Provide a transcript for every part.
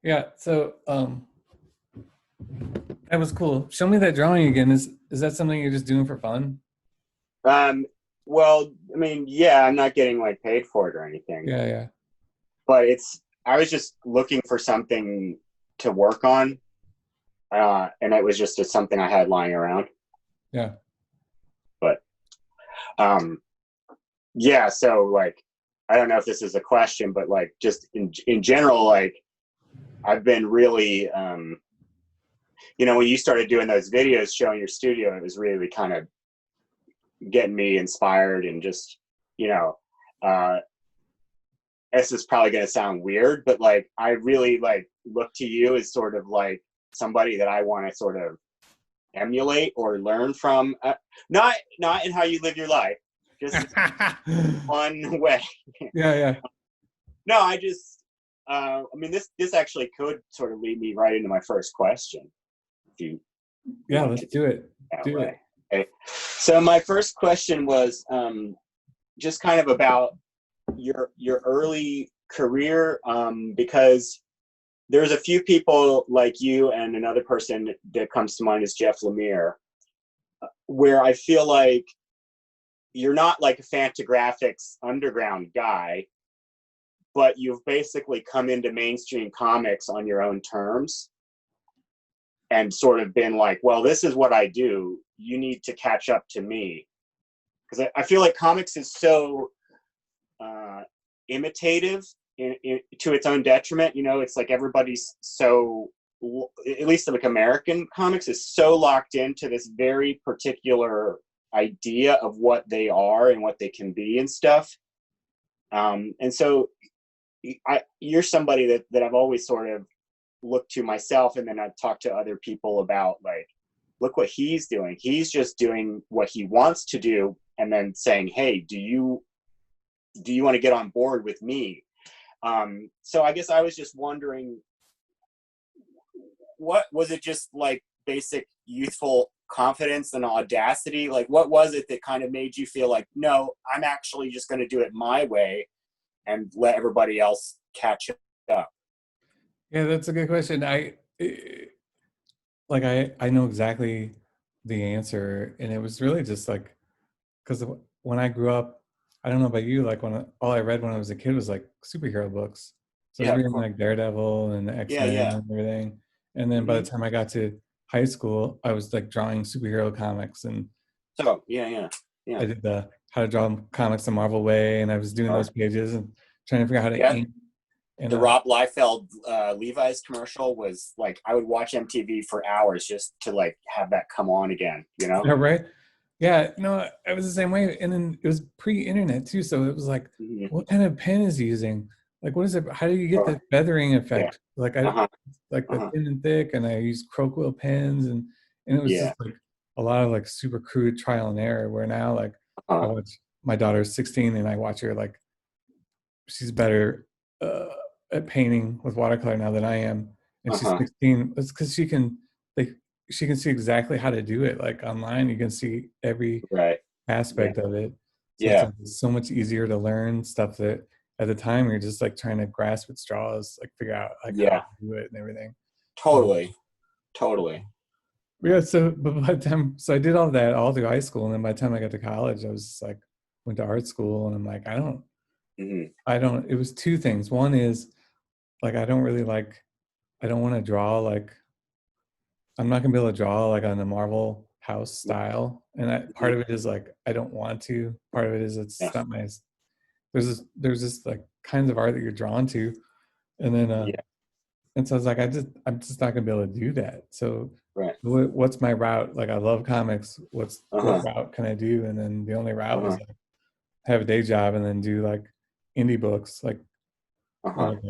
Yeah. So that was cool. Show me that drawing again. Is that something you're just doing for fun? Um, well, I mean, yeah, I'm not getting like paid for it or anything, Yeah, yeah, but I was just looking for something to work on, and it was just something I had lying around. yeah. But um, yeah, so like, I don't know if this is a question, but like, just in general, like, I've been really, when you started doing those videos showing your studio, it was really kind of getting me inspired and just, you know, uh, this is probably going to sound weird, but like I really like look to you as sort of like somebody that I want to sort of emulate or learn from. Not in how you live your life, just one way. Yeah, yeah. No, I just, I mean, this actually could sort of lead me right into my first question, if you Yeah, want let's to do do it. it that Do way. it. Okay. So my first question was just kind of about your early career, because there's a few people like you, and another person that comes to mind is Jeff Lemire, where I feel like you're not like a Fantagraphics underground guy, but you've basically come into mainstream comics on your own terms and sort of been like, well, this is what I do. You need to catch up to me. Because I feel like comics is so imitative to its own detriment. You know, it's like everybody's so, at least like American comics, is so locked into this very particular idea of what they are and what they can be and stuff. And so you're somebody that I've always sort of looked to myself, and then I've talked to other people about like, look what he's doing. He's just doing what he wants to do, and then saying, hey, do you want to get on board with me? So I guess I was just wondering, what was it, just like basic youthful confidence and audacity? Like, what was it that kind of made you feel like, no, I'm actually just going to do it my way and let everybody else catch up? Yeah, that's a good question. I know exactly the answer, and it was really just like because when I grew up, I don't know about you, like all I read when I was a kid was like superhero books. So I was Yeah, of reading course. like Daredevil and Yeah, X-Men yeah. and everything. And then by the Mm-hmm. time I got to high school, I was like drawing superhero comics, and So yeah, yeah, yeah. I did the how to draw comics the Marvel way, and I was doing those pages and trying to figure out how to Yeah, ink. And the Rob Liefeld Levi's commercial was like, I would watch MTV for hours just to like have that come on again, you know? yeah, right. Yeah, no, I was the same way. And then it was pre-internet too, so it was like, Mm-hmm. what kind of pen is he using? Like, what is it? How do you get Oh, the feathering yeah. effect? Uh-huh. Like the Uh-huh. thin and thick, and I used croak wheel pens, and it was just Yeah. like a lot of like super crude trial and error. Where now, like, I Uh-huh. watch my daughter's 16, and I watch her like she's better uh, at painting with watercolor now than I am, and she's Uh-huh. 16. It's because like she can see exactly how to do it. Like online, you can see every Right. Yeah. aspect of it. So it's Yeah. like so much easier to learn stuff that at the time you're just like trying to grasp at straws, like figure out like how Yeah. to do it and everything. Um, Totally. Totally. yeah, so but by the time so I did all that all through high school, and then by the time I got to college, I was just like went to art school, and I'm like, Mm-hmm. I don't. It was two things. One is like I don't want to draw like I'm not gonna be able to draw like on the Marvel house style, and Mm-hmm. part of it is like I don't want to. Part of it is it's Yeah. not my. There's this like kinds of art that you're drawn to, and then Yeah. and so I was like I'm just not gonna be able to do that. So Right. what's my route? Like I love comics. What Uh-huh. route can I do? And then the only route was Uh-huh. like have a day job and then do like indie books Uh-huh. like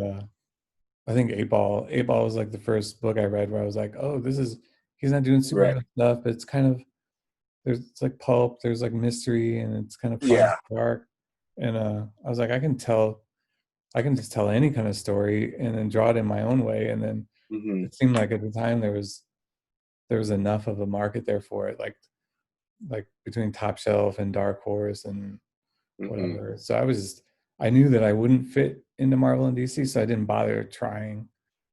I think Eight Ball was like the first book I read where I was like, oh, this is he's not doing Right. superhero stuff, but it's kind of there's it's like pulp, there's like mystery, and it's kind of fun, Yeah. dark. And I was like, I can just tell any kind of story and then draw it in my own way. And then Mm-hmm. it seemed like at the time there was enough of a market there for it, like between Top Shelf and Dark Horse and Mm-hmm. whatever. So I knew that I wouldn't fit into Marvel and DC, so I didn't bother trying.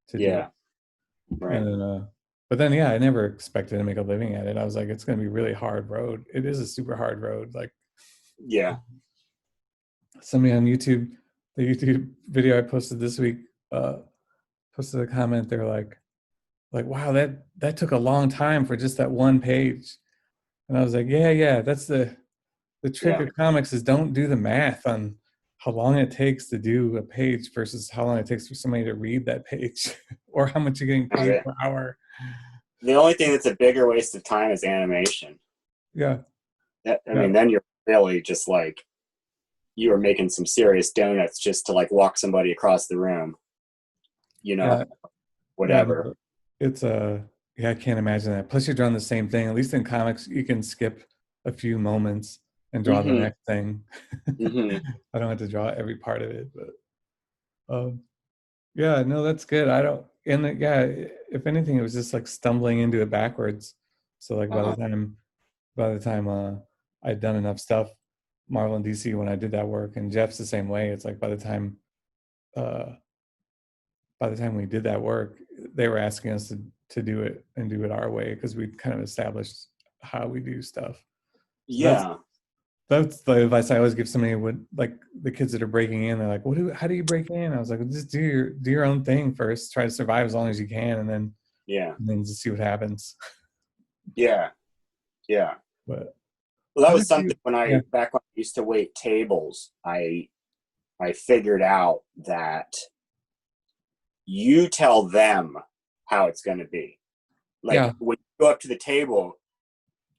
to do it. Yeah. Right. And then, but then, yeah, I never expected to make a living at it. I was like, it's going to be really hard road. It is a super hard road. Like Yeah. somebody on YouTube, the YouTube video I posted this week, posted a comment. They're like, wow, that took a long time for just that one page. And I was like, yeah, that's the trick Yeah. of comics is don't do the math on how long it takes to do a page versus how long it takes for somebody to read that page or how much you're getting paid per hour. The only thing that's a bigger waste of time is animation. Yeah. I Yeah. mean, then you're really just like, you are making some serious donuts just to like walk somebody across the room, Yeah. Yeah. whatever. It's yeah, I can't imagine that. Plus you're drawing the same thing. At least in comics, you can skip a few moments and draw the Mm-hmm. next thing. Mm-hmm. I don't have to draw every part of it, but yeah, no, that's good. I don't, and yeah, if anything, it was just like stumbling into it backwards. So like Uh-huh. by the time I'd done enough stuff, Marvel and DC when I did that work, and Jeff's the same way. It's like uh by the time we did that work, they were asking us to do it and do it our way because we kind of established how we do stuff. So Yeah. that's the advice I always give somebody when like the kids that are breaking in. They're like, how do you break in? I was like, well, just do your own thing first. Try to survive as long as you can, Yeah. and then just see what happens. Yeah. Yeah. But Well, that how was did you? something when Yeah, back when I used to wait tables, I figured out that you tell them how it's going to be. Like yeah, when you go up to the table,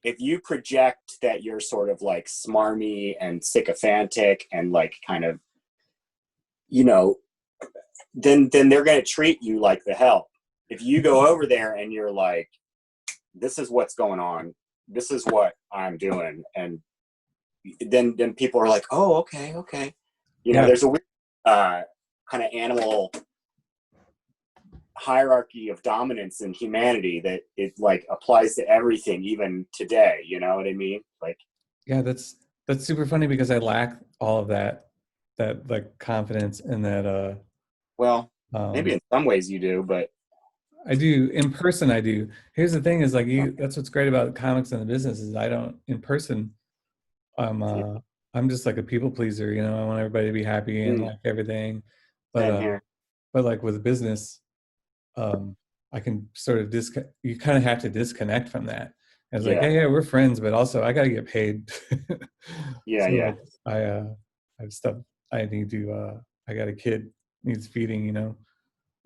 if you project that you're sort of like smarmy and sycophantic and like kind of, you know, then they're going to treat you like the help. If you go over there and you're like, this is what's going on, this is what I'm doing, and then people are like, oh, okay. yeah, There's a weird kind of animal hierarchy of dominance in humanity that it like applies to everything, even today. You know what I mean? Like, yeah. That's super funny because I lack all of that like confidence and that well, maybe um in some ways you do, but I do in person. I do. Here's the thing: is like that's what's great about comics and the business is I don't in person. I'm yeah, uh I'm just like a people pleaser, you know. I want everybody to be happy and like everything. But same here. but like with business, um I can sort of you kind of have to disconnect from that. And it's like, Yeah, yeah, we're friends, but also I gotta get paid. yeah, So yeah. like I have stuff I need to I got a kid needs feeding, you know.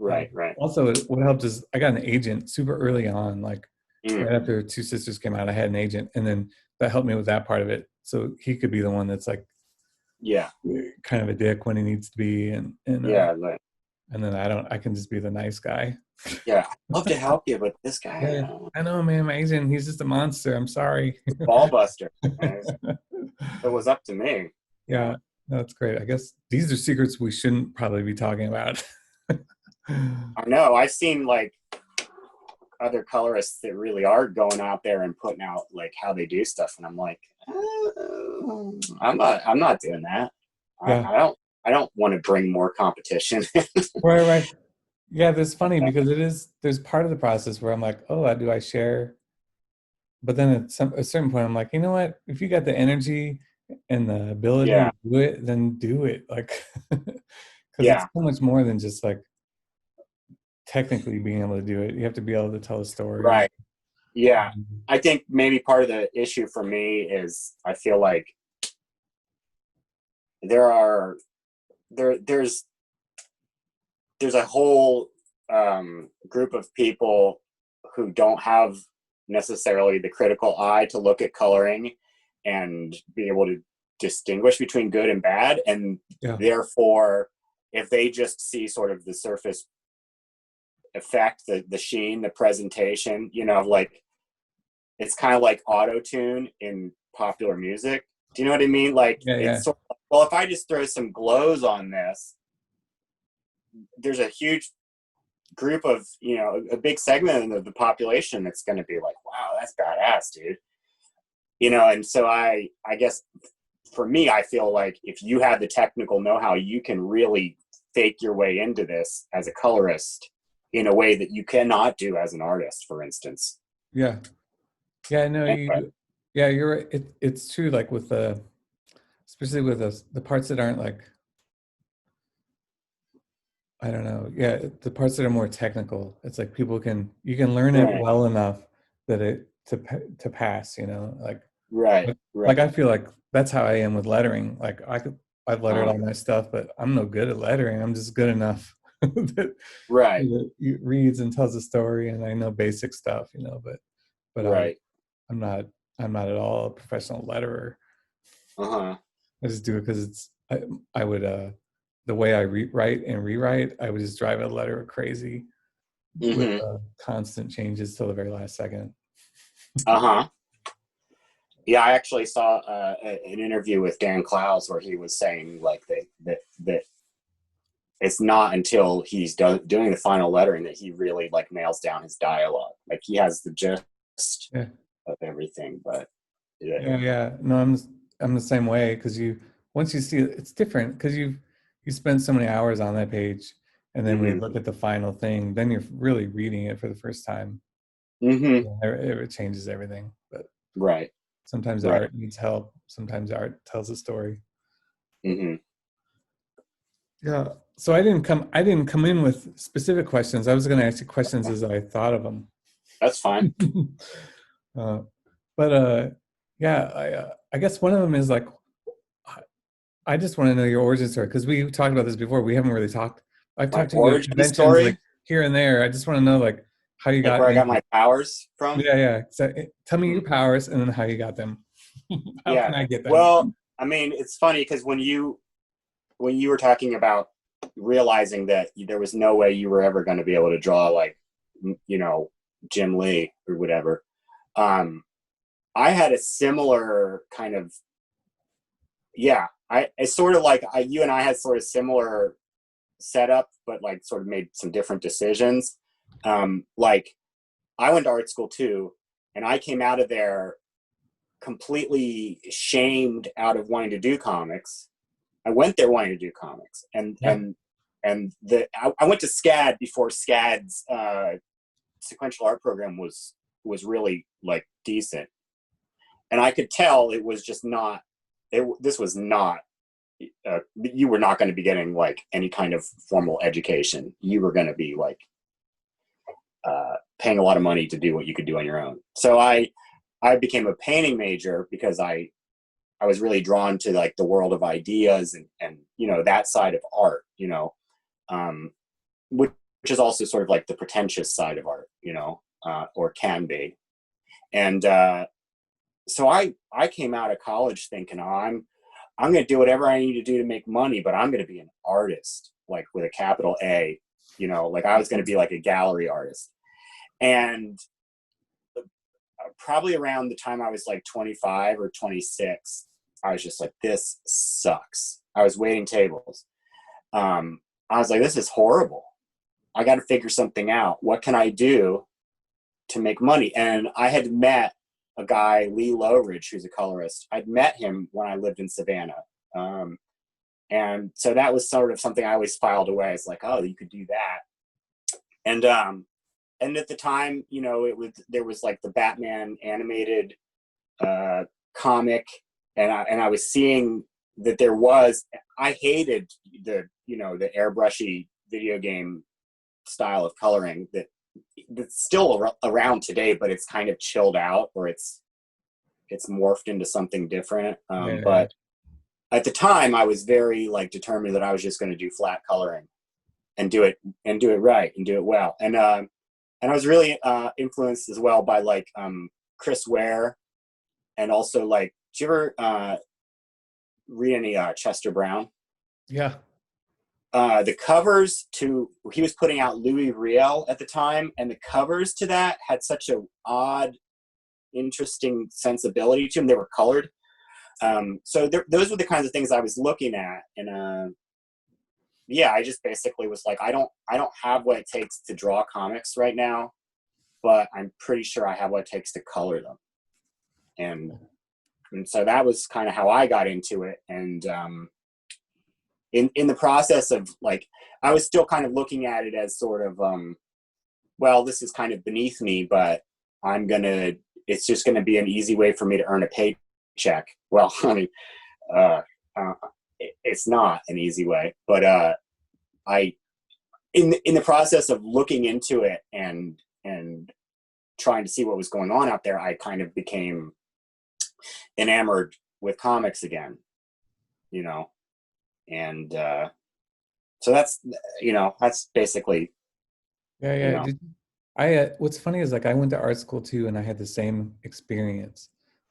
Right, right. Also, what helped is I got an agent super early on, like Mm, right after Two Sisters came out. I had an agent, and then that helped me with that part of it. So he could be the one that's like yeah, kind of a dick when he needs to be, yeah, like, and then I can just be the nice guy. yeah. I'd love to help you, but this Yeah, guy, I know, man. My agent, he's just a monster. I'm sorry. ball buster. It was up to me. Yeah, no, that's great. I guess these are secrets we shouldn't probably be talking about. I know. I've seen like other colorists that really are going out there and putting out like how they do stuff, and I'm like, I'm not doing that. Yeah, I don't want to bring more competition. right. Yeah, there's funny because there's part of the process where I'm like, oh, do I share? But then at a certain point, I'm like, you know what? If you got the energy and the ability Yeah, to do it, then do it. Like, because it's yeah, so much more than just like technically being able to do it. You have to be able to tell a story. right. Yeah. I think maybe part of the issue for me is I feel like there are there's a whole group of people who don't have necessarily the critical eye to look at coloring and be able to distinguish between good and bad, and Yeah, therefore if they just see sort of the surface effect, the sheen, the presentation, like it's kind of like auto tune in popular music. Do you know what I mean? Like yeah. it's sort of, well, if I just throw some glows on this, there's a huge group of, a big segment of the population that's going to be like, wow, that's badass, dude. And so I guess for me, I feel like if you have the technical know-how, you can really fake your way into this as a colorist in a way that you cannot do as an artist, for instance. Yeah. Yeah, no, Anyway, yeah, you're right. It's true, like with especially with the parts that aren't like, I don't know. Yeah, the parts that are more technical. It's like you can learn it right, well enough that to pass. right, right. Like I feel like that's how I am with lettering. Like I've lettered Uh, all my stuff, but I'm no good at lettering. I'm just good enough that right, it reads and tells a story, and I know basic stuff. But right. I'm not I'm not at all a professional letterer. Uh-huh. I just do it because I would the way I write and rewrite, I would just drive a letterer crazy with Mm-hmm. constant changes till the very last second. Uh-huh. Yeah, I actually saw an interview with Dan Clowes where he was saying like that it's not until he's doing the final lettering that he really like nails down his dialogue. Like he has the gist Yeah, of everything, but yeah. yeah, yeah. No, I'm the same way because you once you see it, it's different because you spend so many hours on that page, and then we Mm-hmm. look at the final thing. Then you're really reading it for the first time. Mm-hmm. Yeah, it changes everything. But Right. sometimes the Right. art needs help. Sometimes the art tells a story. Mm-hmm. Yeah. So I didn't come in with specific questions. I was going to ask you questions as I thought of them. That's fine. uh, but yeah, I guess one of them is like I just want to know your origin story because we talked about this before. We haven't really talked. I've My talked to you at origin conventions like story, here and there. I just want to know like how you like got where I got into. my powers from. Yeah, yeah. So tell me Hmm. your powers and then how you got them. How Yeah. can I get them? Well, I mean, it's funny because when you were talking about realizing that there was no way you were ever going to be able to draw like you know Jim Lee or whatever, um, I had a similar kind of yeah. It's sort of like you and I had sort of similar setup, but like sort of made some different decisions. Like I went to art school too, and I came out of there completely shamed out of wanting to do comics. I went there wanting to do comics, Yeah, and I went to SCAD before SCAD's sequential art program was really like decent, and I could tell it was just not. This was not. You were not going to be getting like any kind of formal education. You were going to be like paying a lot of money to do what you could do on your own. So I became a painting major because I was really drawn to like the world of ideas and that side of art, um, which is also sort of like the pretentious side of art, or can be. And so I came out of college thinking, I'm going to do whatever I need to do to make money, but I'm going to be an artist, like with a capital A, like I was going to be like a gallery artist. And probably around the time I was like 25 or 26, I was just like, this sucks. I was waiting tables. I was like, this is horrible. I got to figure something out. What can I do to make money? And I had met a guy, Lee Lowridge, who's a colorist. I'd met him when I lived in Savannah. And so that was sort of something I always filed away. It's like, oh, you could do that. And at the time, there was like the Batman animated comic, and I was seeing that there was. I hated the airbrushy video game style of coloring that's still around today, but it's kind of chilled out, or it's morphed into something different. yeah, But at the time, I was very like determined that I was just going to do flat coloring and do it right and do it well. And I was really influenced as well by like Chris Ware, and also like, did you ever read any Chester Brown? yeah, The covers to he was putting out Louis Riel at the time, and the covers to that had such a odd, interesting sensibility to them. They were colored, so those were the kinds of things I was looking at, and yeah, I just basically was like, I don't have what it takes to draw comics right now, but I'm pretty sure I have what it takes to color them. And so that was kind of how I got into it. And in the process of like, I was still kind of looking at it as sort of well, this is kind of beneath me, but it's just gonna be an easy way for me to earn a paycheck. Well, I mean, uh, uh, it's not an easy way, but I, in the process of looking into it and trying to see what was going on out there, I kind of became enamored with comics again, you know, and so that's basically, Yeah, you yeah. know. What's funny is like I went to art school too, and I had the same experience.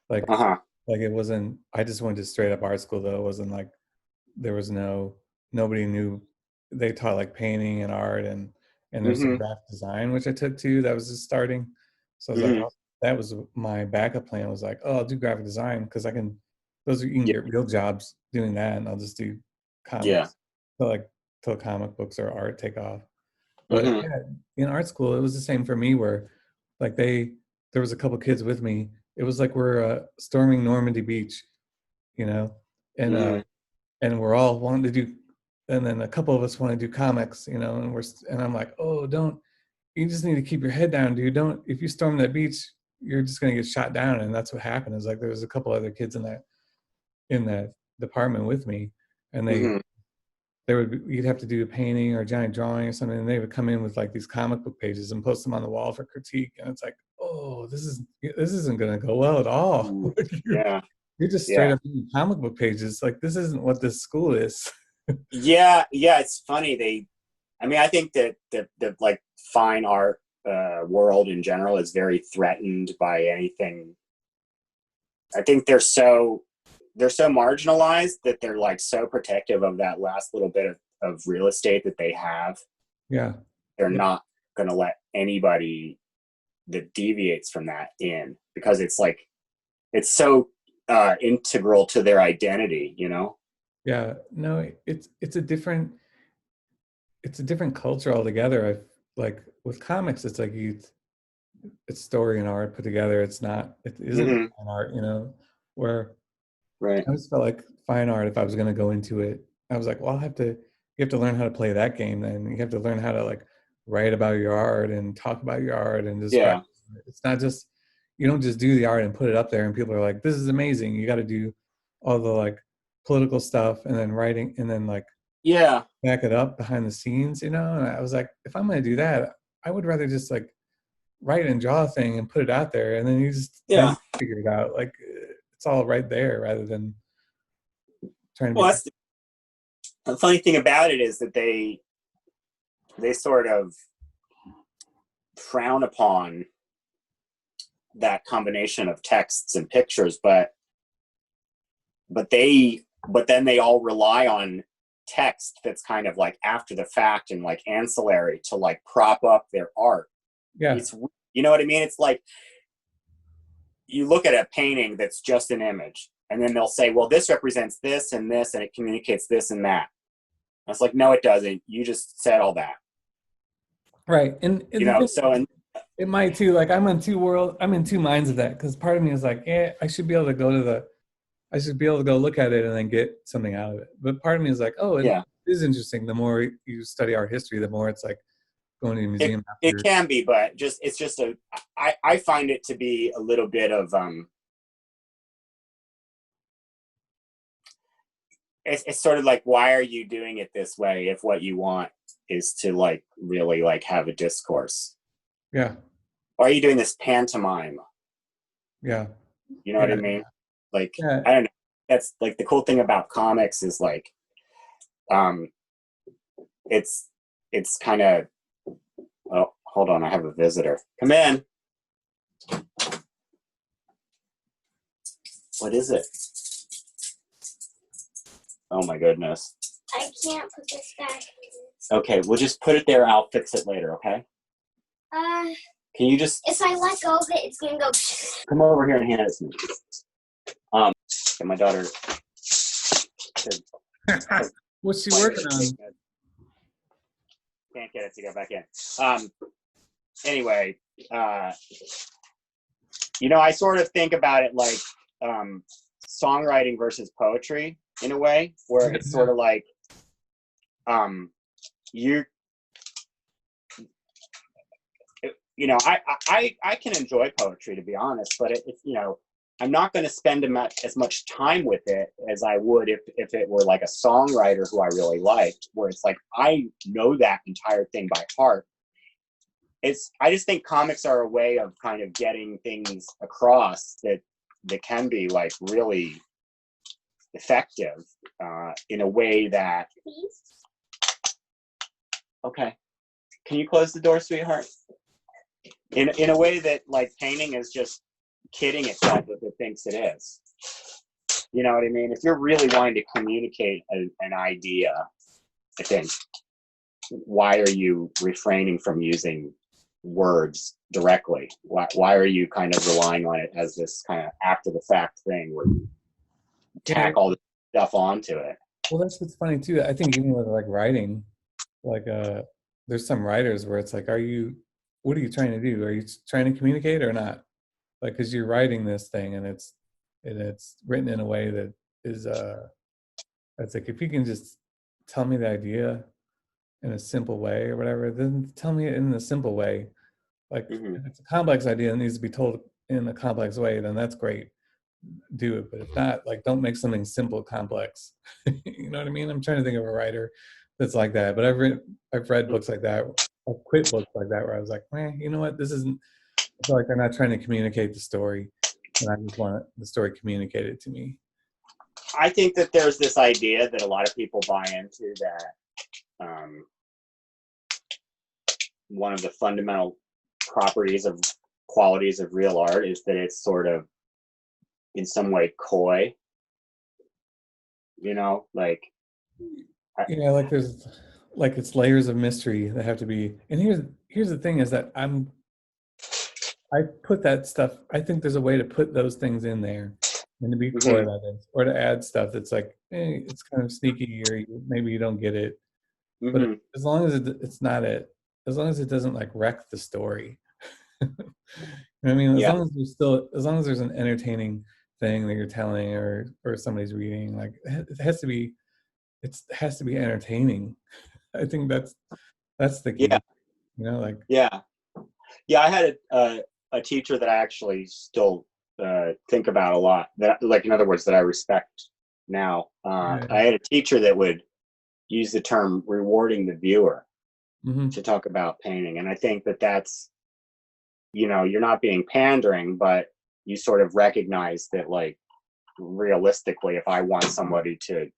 Like, Uh-huh. like it wasn't. I just went to straight up art school though. It wasn't like there was nobody knew. They taught like painting and art and there's some Mm-hmm. graphic design which I took too. That was just starting. So I was like, Mm-hmm. oh, that was my backup plan. Was like, oh, I'll do graphic design because I can. Those are, you can Yeah. get real jobs doing that, and I'll just do Yeah. comics. So like till comic books or art take off. But Mm-hmm. yeah, in art school, it was the same for me where like there was a couple kids with me. It was like we're storming Normandy Beach, you know, and Mm-hmm. we're all wanting to do, and then a couple of us want to do comics, you know, and I'm like, oh, don't, you just need to keep your head down, dude. Don't, if you storm that beach, you're just gonna get shot down. And that's what happened. Is like there was a couple other kids in that department with me, and Mm-hmm. you'd have to do a painting or a giant drawing or something, and they would come in with like these comic book pages and post them on the wall for critique. And it's like, oh, this isn't gonna go well at all. Ooh. you're, Yeah. you're just straight Yeah. up doing comic book pages. Like this isn't what this school is. Yeah. Yeah. It's funny. I mean, I think that the like fine art world in general is very threatened by anything. I think they're so marginalized that they're like so protective of that last little bit of real estate that they have. Yeah. They're Yeah. not going to let anybody that deviates from that in, because it's like it's so integral to their identity, you know. Yeah. No, it's a different culture altogether. I like with comics, it's like it's story and art put together. It isn't Mm-hmm. fine art, you know, where Right. I just felt like fine art, if I was going to go into it, I was like, well, you have to learn how to play that game. Then you have to learn how to like write about your art and talk about your art and describe Yeah. it. It's not just, you don't just do the art and put it up there and people are like, this is amazing. You got to do all the like political stuff and then writing and then like Yeah. back it up behind the scenes, you know? And I was like, if I'm going to do that, I would rather just like write and draw a thing and put it out there. And then then Yeah. you figure it out. Like it's all right there rather than trying to Well, be. that's the funny thing about it is that they sort of frown upon that combination of texts and pictures, but then they all rely on text that's kind of like after the fact and like ancillary to like prop up their art. Yeah. It's, you know what I mean? It's like you look at a painting that's just an image, and then they'll say, well, this represents this and this, and it communicates this and that. And it's like, no, it doesn't. You just said all that. Right. And You the know, thing so, is, and it might too, like I'm in two minds of that because part of me is like, yeah, I should be able to go look at it and then get something out of it. But part of me is like, oh, it yeah, is interesting. The more you study art history, the more it's like going to a museum it after. can be, but it's just I find it to be a little bit of, it's sort of like, why are you doing it this way if what you want is to like really like have a discourse? Yeah. Why are you doing this pantomime? Yeah. You know what I Yeah. mean? Like, Yeah. I don't know. That's like the cool thing about comics is like, um, it's kind of. Oh, hold on, I have a visitor. Come in. What is it? Oh my goodness. I can't put this back. Okay, we'll just put it there. I'll fix it later. Okay. Can you just If I let go of it, it's gonna go. come over here and hand it to me? And my daughter. What's she working on? Can't get it to go back in. Anyway, you know, I sort of think about it like songwriting versus poetry in a way, where it's sort of like you I can enjoy poetry, to be honest, but it's, I'm not going to spend as much time with it as I would if it were like a songwriter who I really liked, where it's like, I know that entire thing by heart. I just think comics are a way of kind of getting things across that can be like really effective in a way that, okay, can you close the door, sweetheart? In a way that like painting is just kidding itself if it thinks it is. You know what I mean? If you're really wanting to communicate an idea, I think, why are you refraining from using words directly? Why are you kind of relying on it as this kind of after the fact thing where you tack all the stuff onto it? Well, that's what's funny too. I think even with like writing, like there's some writers where it's like, what are you trying to do? Are you trying to communicate or not? Like, because you're writing this thing and it's written in a way that is it's like, if you can just tell me the idea in a simple way or whatever, then tell me it in a simple way. Like if it's a complex idea that needs to be told in a complex way, then that's great. Do it. But if not, like, don't make something simple complex. You know what I mean? I'm trying to think of a writer that's like that. But I've read books like that. I've quit books like that where I was like, you know what? This isn't. I feel like they're not trying to communicate the story, and I just want the story communicated to me. I think that there's this idea that a lot of people buy into that one of the fundamental qualities of real art is that it's sort of in some way coy, like like there's like it's layers of mystery that have to be. And here's the thing is that I put that stuff, I think there's a way to put those things in there and to be coy about it, or to add stuff that's like, it's kind of sneaky, or maybe you don't get it. But as long as it's not as long as it doesn't like wreck the story. You know what I mean? As long as there's an entertaining thing that you're telling or somebody's reading, like it has to be entertaining. I think that's the key. Yeah. I had a teacher that I actually still think about a lot, that, like, in other words, that I respect now. I had a teacher that would use the term rewarding the viewer to talk about painting. And I think that that's, you're not being pandering, but you sort of recognize that, like, realistically, if I want somebody to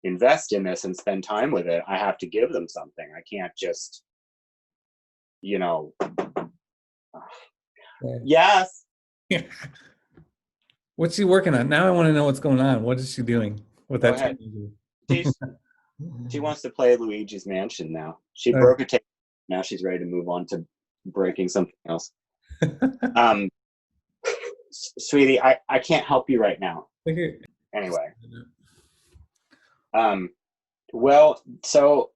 invest in this and spend time with it, I have to give them something. I can't just, yes. Yeah. What's she working on? Now I want to know what's going on. What is she doing with that? She wants to play Luigi's Mansion now. She broke a tape. Now she's ready to move on to breaking something else. Sweetie, I can't help you right now. Anyway. Well, so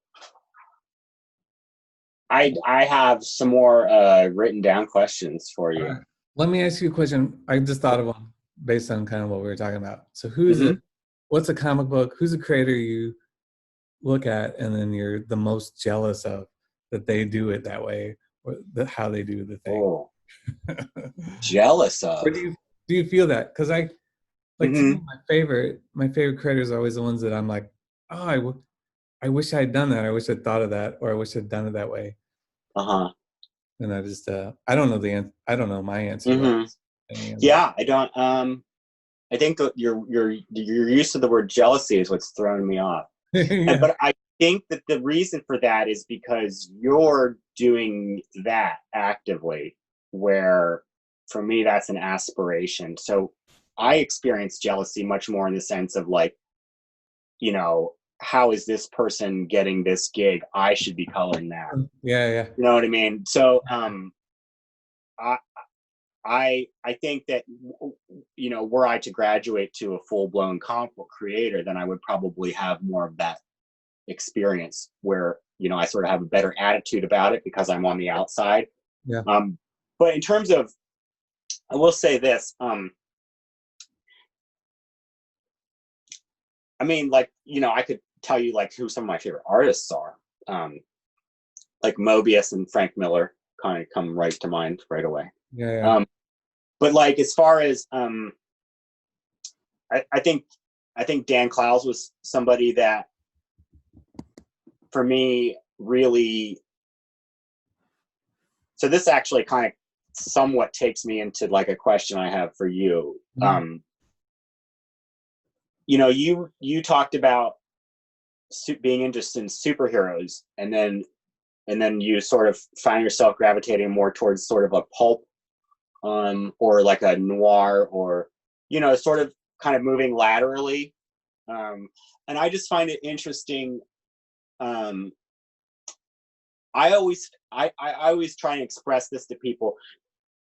I have some more written down questions for you. Let me ask you a question. I just thought of one based on kind of what we were talking about. So what's a comic book? Who's a creator you look at and then you're the most jealous of that they do it that way, or how they do the thing? Oh. Jealous of? Or do you feel that? Because to me, my favorite creators are always the ones that I'm like, oh, I wish I had done that. I wish I'd thought of that, or I wish I'd done it that way. And I just I don't know I don't know my answer. Yeah, I don't. I think that your use of the word jealousy is what's throwing me off. But I think that the reason for that is because you're doing that actively, where for me that's an aspiration. So I experience jealousy much more in the sense of, like, how is this person getting this gig? I should be coloring that. Yeah. You know what I mean? So I think that, were I to graduate to a full-blown comic book creator, then I would probably have more of that experience where, I sort of have a better attitude about it because I'm on the outside. Yeah. But in terms of, I will say this, I mean, like, I could tell you, like, who some of my favorite artists are, like Mobius and Frank Miller. kind of come right to mind right away. Yeah. But like, as far as I think Dan Clowes was somebody that, for me, really. So this actually kind of somewhat takes me into like a question I have for you. You know, you talked about being interested in superheroes, and then you sort of find yourself gravitating more towards sort of a pulp, or like a noir, or, you know, sort of kind of moving laterally. And I just find it interesting. I always try and express this to people.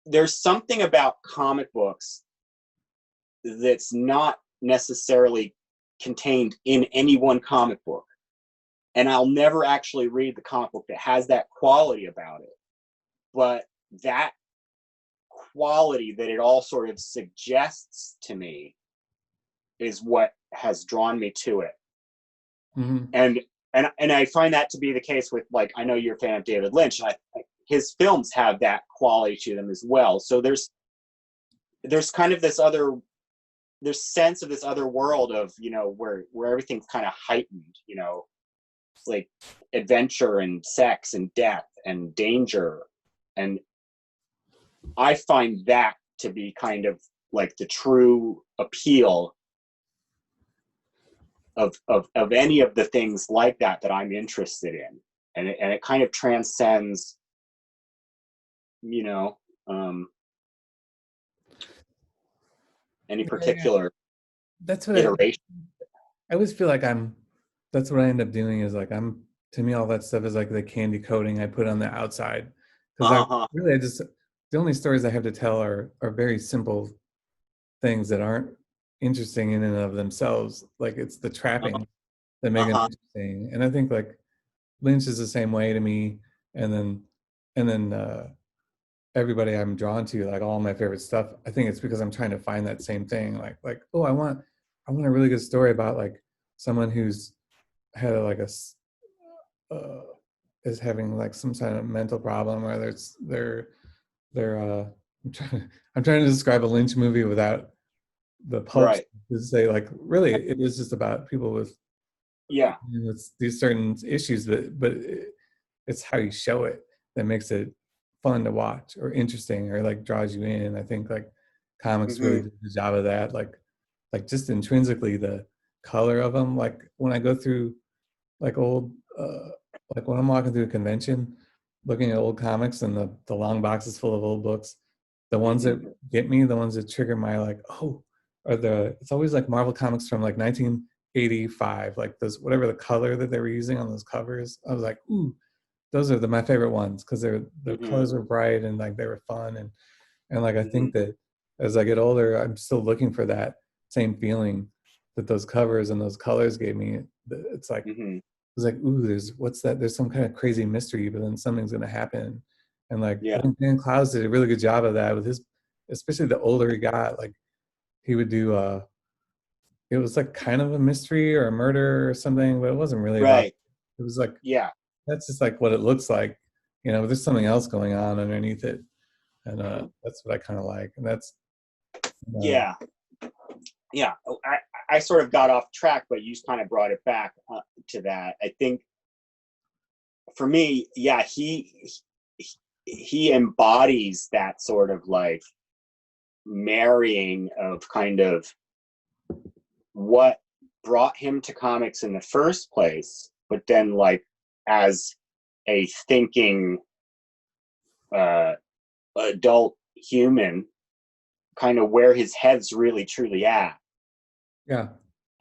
There's something about comic books that's not necessarily contained in any one comic book. And I'll never actually read the comic book that has that quality about it. But that quality that it all sort of suggests to me is what has drawn me to it. And I find that to be the case with, like, I know you're a fan of David Lynch, and his films have that quality to them as well. So there's kind of this sense of this other world of, you know, where everything's kind of heightened, you know, like adventure and sex and death and danger. And I find that to be kind of like the true appeal of any of the things like that I'm interested in. And it kind of transcends, you know, any particular That's what iteration. I always feel like that's what I end up doing, is like, to me, all that stuff is like the candy coating I put on the outside. Because the only stories I have to tell are very simple things that aren't interesting in and of themselves. Like, it's the trapping that make them interesting. And I think like Lynch is the same way to me. And then everybody I'm drawn to, like all my favorite stuff, I think it's because I'm trying to find that same thing. Like, oh, I want a really good story about like someone who's had is having like some kind of mental problem, or I'm trying to describe a Lynch movie without the pulp, to say like, really, it is just about people with these certain issues, but it's how you show it that makes it fun to watch or interesting or like draws you in. I think like comics really do a good job of that. Like just intrinsically, the color of them. Like when I go through like old, like when I'm walking through a convention, looking at old comics and the long boxes full of old books, the ones that get me, the ones that trigger my like, oh, it's always like Marvel comics from like 1985, like those, whatever the color that they were using on those covers. I was like, ooh, those are my favorite ones, because the colors were bright and like they were fun, and like I think that as I get older, I'm still looking for that same feeling that those covers and those colors gave me. It's like it's like, ooh, there's some kind of crazy mystery, but then something's gonna happen. And like I think Dan Clowes did a really good job of that with his, especially the older he got. Like he would do it was like kind of a mystery or a murder or something, but it wasn't really about it. It was like, that's just like what it looks like, you know, there's something else going on underneath it. And that's what I kind of like. And that's I sort of got off track, but you kind of brought it back to that. I think for me, he embodies that sort of like marrying of kind of what brought him to comics in the first place, but then like as a thinking adult human, kind of where his head's really truly at.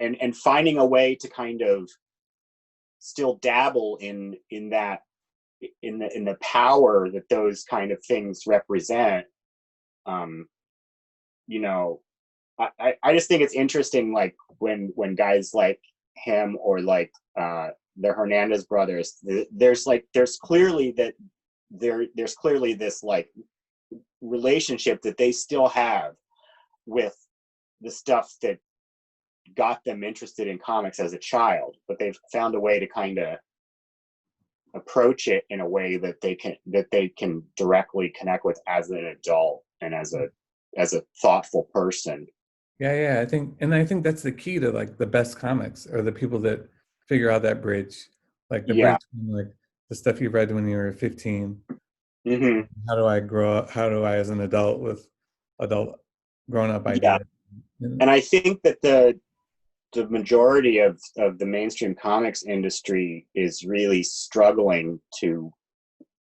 And finding a way to kind of still dabble in that, in the power that those kind of things represent. You know, I just think it's interesting, like when guys like him or like the Hernandez brothers, there's clearly this like relationship that they still have with the stuff that got them interested in comics as a child, but they've found a way to kind of approach it in a way that they can directly connect with as an adult and as a thoughtful person. Yeah, I think that's the key to like the best comics, or the people that figure out that bridge, like the Yeah. bridge between like the stuff you read when you were 15. Hmm. How do I grow up? How do I, as an adult, with adult grown up Yeah. ideas? And- And I think that the majority of the mainstream comics industry is really struggling to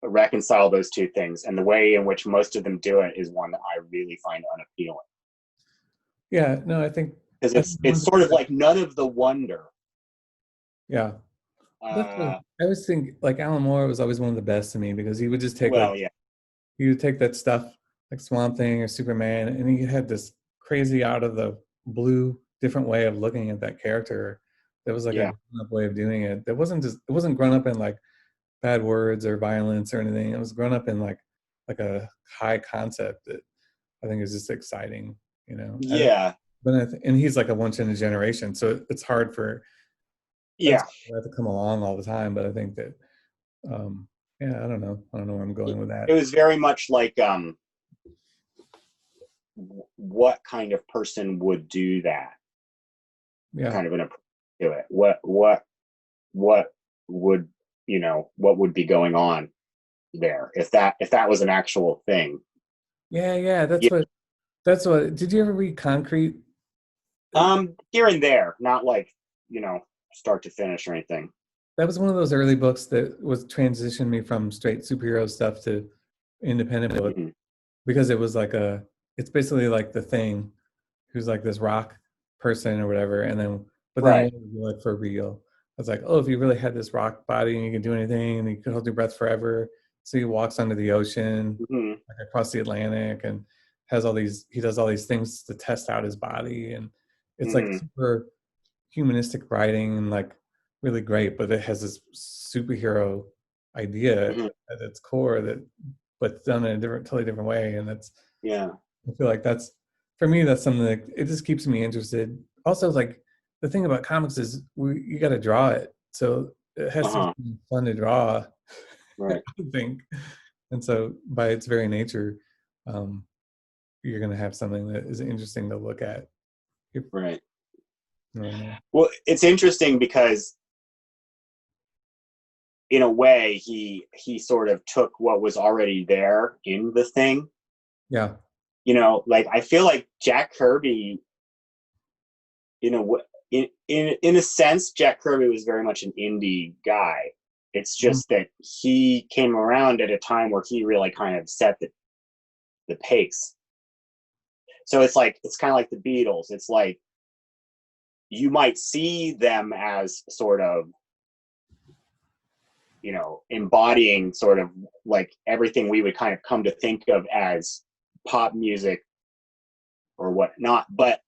reconcile those two things. And the way in which most of them do it is one that I really find unappealing. Yeah, no, Because I think it's one sort thing of like none of the wonder. yeah. That's what Uh, I always think. Like Alan Moore was always one of the best to me, because he would just take like well, yeah, he would take that stuff like Swamp Thing or Superman, and he had this crazy out of the blue different way of looking at that character. That was like a yeah, grown up way of doing it. That wasn't just it wasn't grown up in like bad words or violence or anything. It was grown up in like a high concept that I think is just exciting. You know, yeah, and he's like a once in a generation, so it's hard for that's yeah. have to come along all the time. But I think that um, yeah, I don't know where I'm going with It that. was very much like what kind of person would do that Yeah. kind of an approach to it. What would what would be going on there if that was an actual thing. Yeah, Yeah. that's what did you ever read Concrete? Here and there, not like start to finish or anything. That was one of those early books that was transitioned me from straight superhero stuff to independent book, Hmm. because it was like it's basically like The Thing, who's like this rock person or whatever, and then but then Right. what would you like for real? I was like, oh, if you really had this rock body and you could do anything and you could hold your breath forever. So he walks under the ocean, Hmm. like across the Atlantic, and he does all these things to test out his body, and it's like Hmm. super humanistic writing and like really great, but it has this superhero idea Hmm. at its core that, but done in a totally different way, and that's Yeah. I feel like that's for me. That's something that it just keeps me interested. Also, like the thing about comics is you got to draw it, so it has to Uh-huh. be fun to draw. I Right. think, and so by its very nature, um, you're going to have something that is interesting to look at. Right. I don't know. Well, it's interesting because in a way he sort of took what was already there in the thing. Yeah. Like I feel like Jack Kirby, you know, in a sense, Jack Kirby was very much an indie guy. It's Mhm. just that he came around at a time where he really kind of set the pace. So it's kind of like the Beatles. It's like you might see them as sort of embodying sort of like everything we would kind of come to think of as pop music or whatnot, but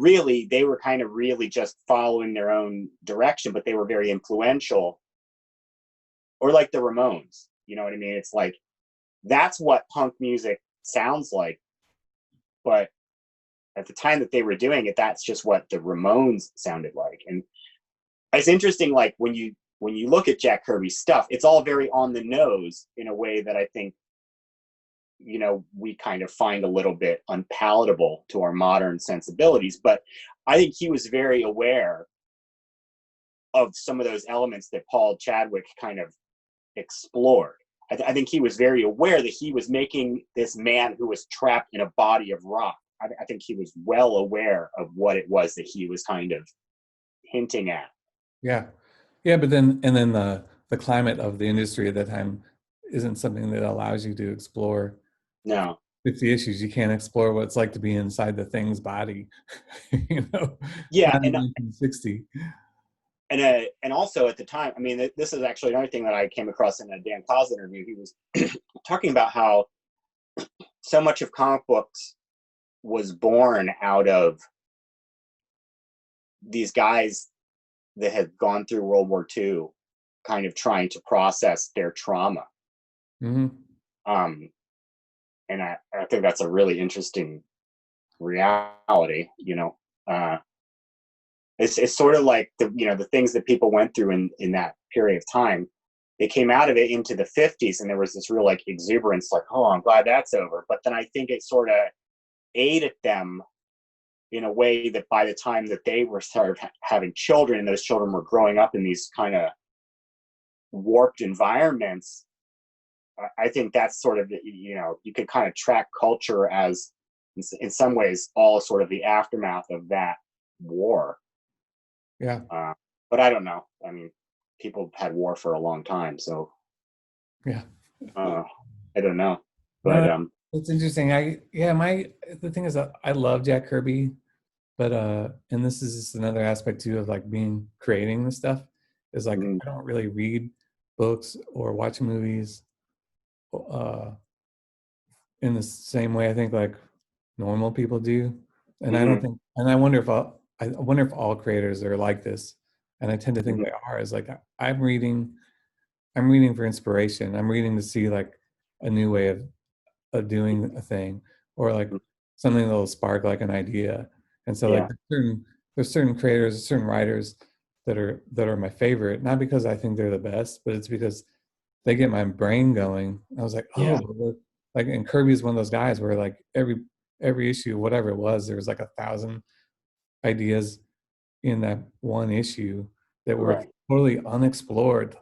really they were kind of really just following their own direction, but they were very influential. Or like the Ramones, you know what I mean? It's like that's what punk music sounds like, but at the time that they were doing it, that's just what the Ramones sounded like. And it's interesting, like when you look at Jack Kirby's stuff, it's all very on the nose in a way that I think we kind of find a little bit unpalatable to our modern sensibilities. But I think he was very aware of some of those elements that Paul Chadwick kind of explored. I think he was very aware that he was making this man who was trapped in a body of rock. I think he was well aware of what it was that he was kind of hinting at. Yeah. Yeah, but then the climate of the industry at that time isn't something that allows you to explore No. 50 issues. You can't explore what it's like to be inside the thing's body. Yeah, Not in 1960. and also at the time, I mean, this is actually another thing that I came across in a Dan Clowes interview. He was talking about how so much of comic books was born out of these guys that had gone through World War II, kind of trying to process their trauma. Hmm. Um, and I think that's a really interesting reality. It's sort of like the things that people went through in that period of time. they came out of it into the 50s, and there was this real like exuberance, like, oh, I'm glad that's over. But then I think it sort of aided them in a way that by the time that they were sort of having children, and those children were growing up in these kind of warped environments, I think that's sort of, you know, you could kind of track culture as, in some ways, all sort of the aftermath of that war. Yeah. But I don't know. I mean, people had war for a long time, so Yeah. I don't know. But No, it's interesting. The thing is that I love Jack Kirby, but and this is just another aspect too of like creating this stuff, is like I don't really read books or watch movies in the same way I think like normal people do. And I don't think, and I wonder if all creators are like this. And I tend to think they are. Is like I'm reading for inspiration. I'm reading to see like a new way of doing a thing, or like something that will spark like an idea. And so like there's certain creators, certain writers that are my favorite, not because I think they're the best, but it's because they get my brain going. I was like, oh, like, and Kirby's one of those guys where like every issue, whatever it was, there was like 1,000 ideas in that one issue that were totally unexplored.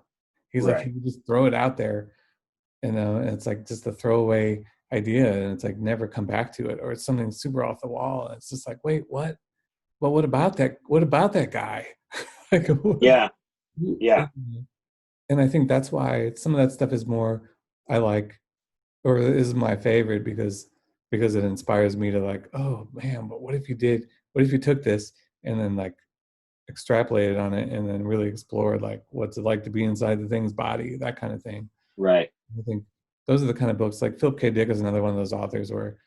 He's like, he would just throw it out there, and it's like just a throwaway idea, and it's like never come back to it, or it's something super off the wall, and it's just like, wait, what? Well, what about that guy? Like, and I think that's why some of that stuff is more I like, or is my favorite, because it inspires me to like, oh man, but what if you took this and then like extrapolated on it and then really explored like what's it like to be inside the thing's body, that kind of thing. Right. I think those are the kind of books, like Philip K. Dick is another one of those authors where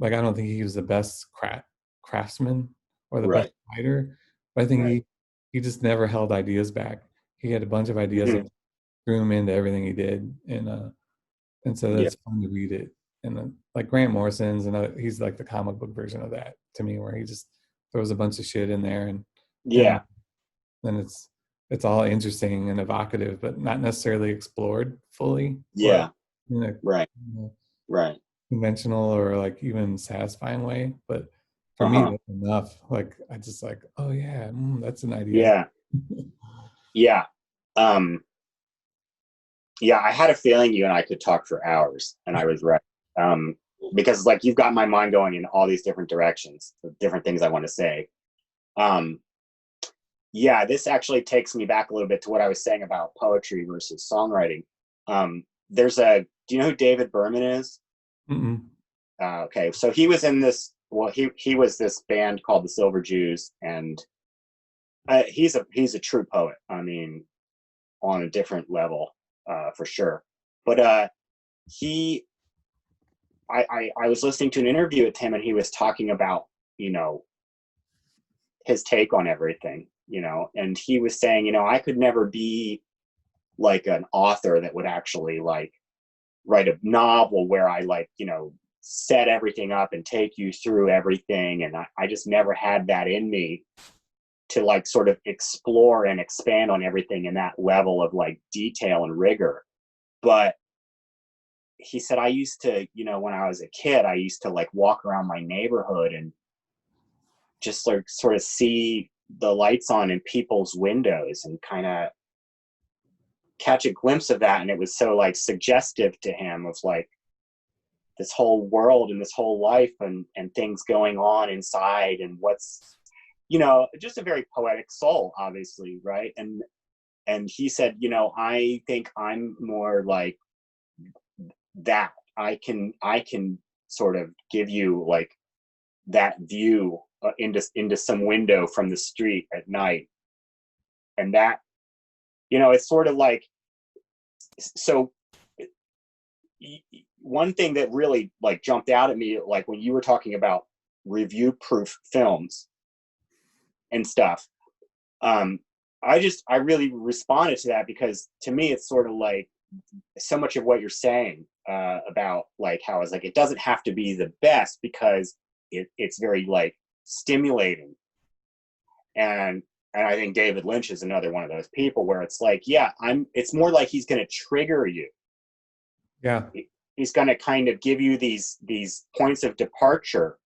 like I don't think he was the best craftsman or the best writer, but I think he just never held ideas back. He had a bunch of ideas that threw him into everything he did, and so that's fun to read it. And then like Grant Morrison's he's like the comic book version of that to me, where he just throws a bunch of shit in there, and then it's all interesting and evocative, but not necessarily explored fully. Yeah. In a, right. Conventional or like even satisfying way. But for me, that's enough. Like I just like, oh yeah, that's an idea. Yeah. I had a feeling you and I could talk for hours, and I was right. Because like you've got my mind going in all these different directions, different things I want to say. This actually takes me back a little bit to what I was saying about poetry versus songwriting. Do you know who David Berman is? Okay, so he was in this. Well, he was this band called the Silver Jews, and he's a true poet. I mean, on a different level, for sure. But I was listening to an interview with him, and he was talking about, you know, his take on everything, you know, and he was saying, you know, I could never be like an author that would actually like write a novel where I like, you know, set everything up and take you through everything. And I just never had that in me to like sort of explore and expand on everything in that level of like detail and rigor. But he said, I used to, you know, when I was a kid, I used to like walk around my neighborhood and just like sort of see the lights on in people's windows and kind of catch a glimpse of that. And it was so like suggestive to him of like this whole world and this whole life and things going on inside, and what's, you know, just a very poetic soul, obviously. Right. And he said, you know, I think I'm more like that. I can sort of give you like that view into some window from the street at night. And that, you know, it's sort of like, so one thing that really like jumped out at me, like when you were talking about review proof films and stuff, I really responded to that, because to me it's sort of like so much of what you're saying about like how it's like it doesn't have to be the best, because it's very like stimulating, and and I think David Lynch is another one of those people where it's like, yeah, it's more like he's going to trigger you. Yeah. He's going to kind of give you these points of departure.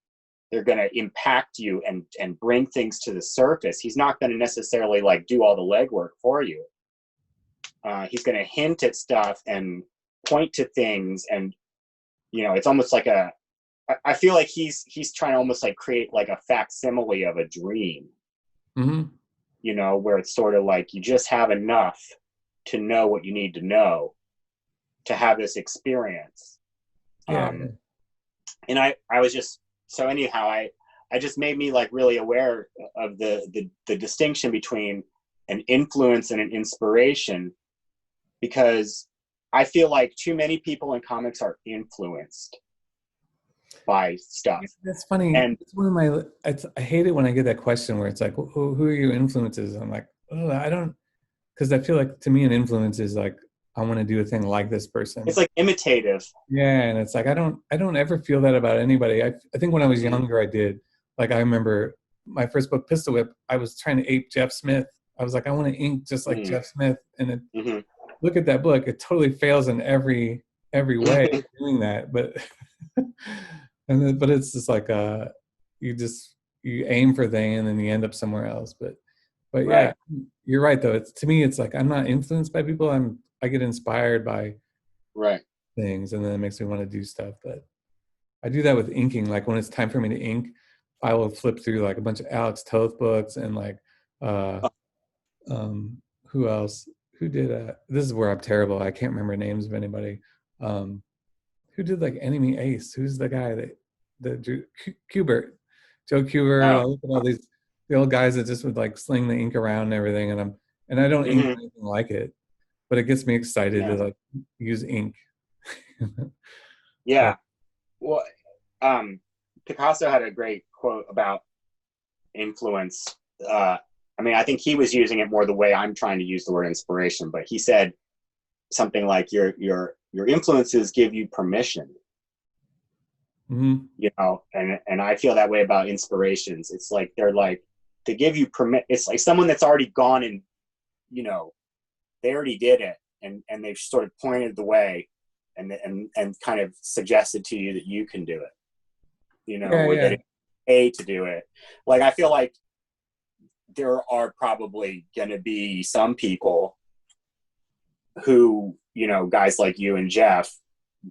They're going to impact you and bring things to the surface. He's not going to necessarily like do all the legwork for you. He's going to hint at stuff and point to things, and it's almost like I feel like he's trying to almost like create like a facsimile of a dream. Mm-hmm. Where it's sort of like you just have enough to know what you need to know to have this experience. Yeah. And I was just, so anyhow, I just made me like really aware of the distinction between an influence and an inspiration, because I feel like too many people in comics are influenced by stuff. That's funny. And it's one of my. I hate it when I get that question where it's like, who are your influences? I'm like, oh, I don't, because I feel like to me an influence is like I want to do a thing like this person. It's like imitative. Yeah, and it's like I don't ever feel that about anybody. I think when I was younger I did. Like I remember my first book, Pistol Whip, I was trying to ape Jeff Smith. I was like, I want to ink just like Jeff Smith. And look at that book. It totally fails in every way doing that. But but it's just like you aim for thing and then you end up somewhere else. But yeah, you're right though. To me it's like I'm not influenced by people. I get inspired by things, and then it makes me want to do stuff. But I do that with inking. Like when it's time for me to ink, I will flip through like a bunch of Alex Toth books and like who else? Who did this is where I'm terrible. I can't remember names of anybody. Who did like Enemy Ace? Who's the guy that drew Kubert? Joe Kubert. I look at all the old guys that just would like sling the ink around and everything, and I don't ink anything like it, but it gets me excited to like use ink. Yeah. Well, Picasso had a great quote about influence. I mean, I think he was using it more the way I'm trying to use the word inspiration, but he said something like your influences give you permission. And I feel that way about inspirations. It's like they give you permit. It's like someone that's already gone and they already did it, and they've sort of pointed the way and kind of suggested to you that you can do it. That it's okay to do it. Like I feel like there are probably going to be some people who, guys like you and Jeff,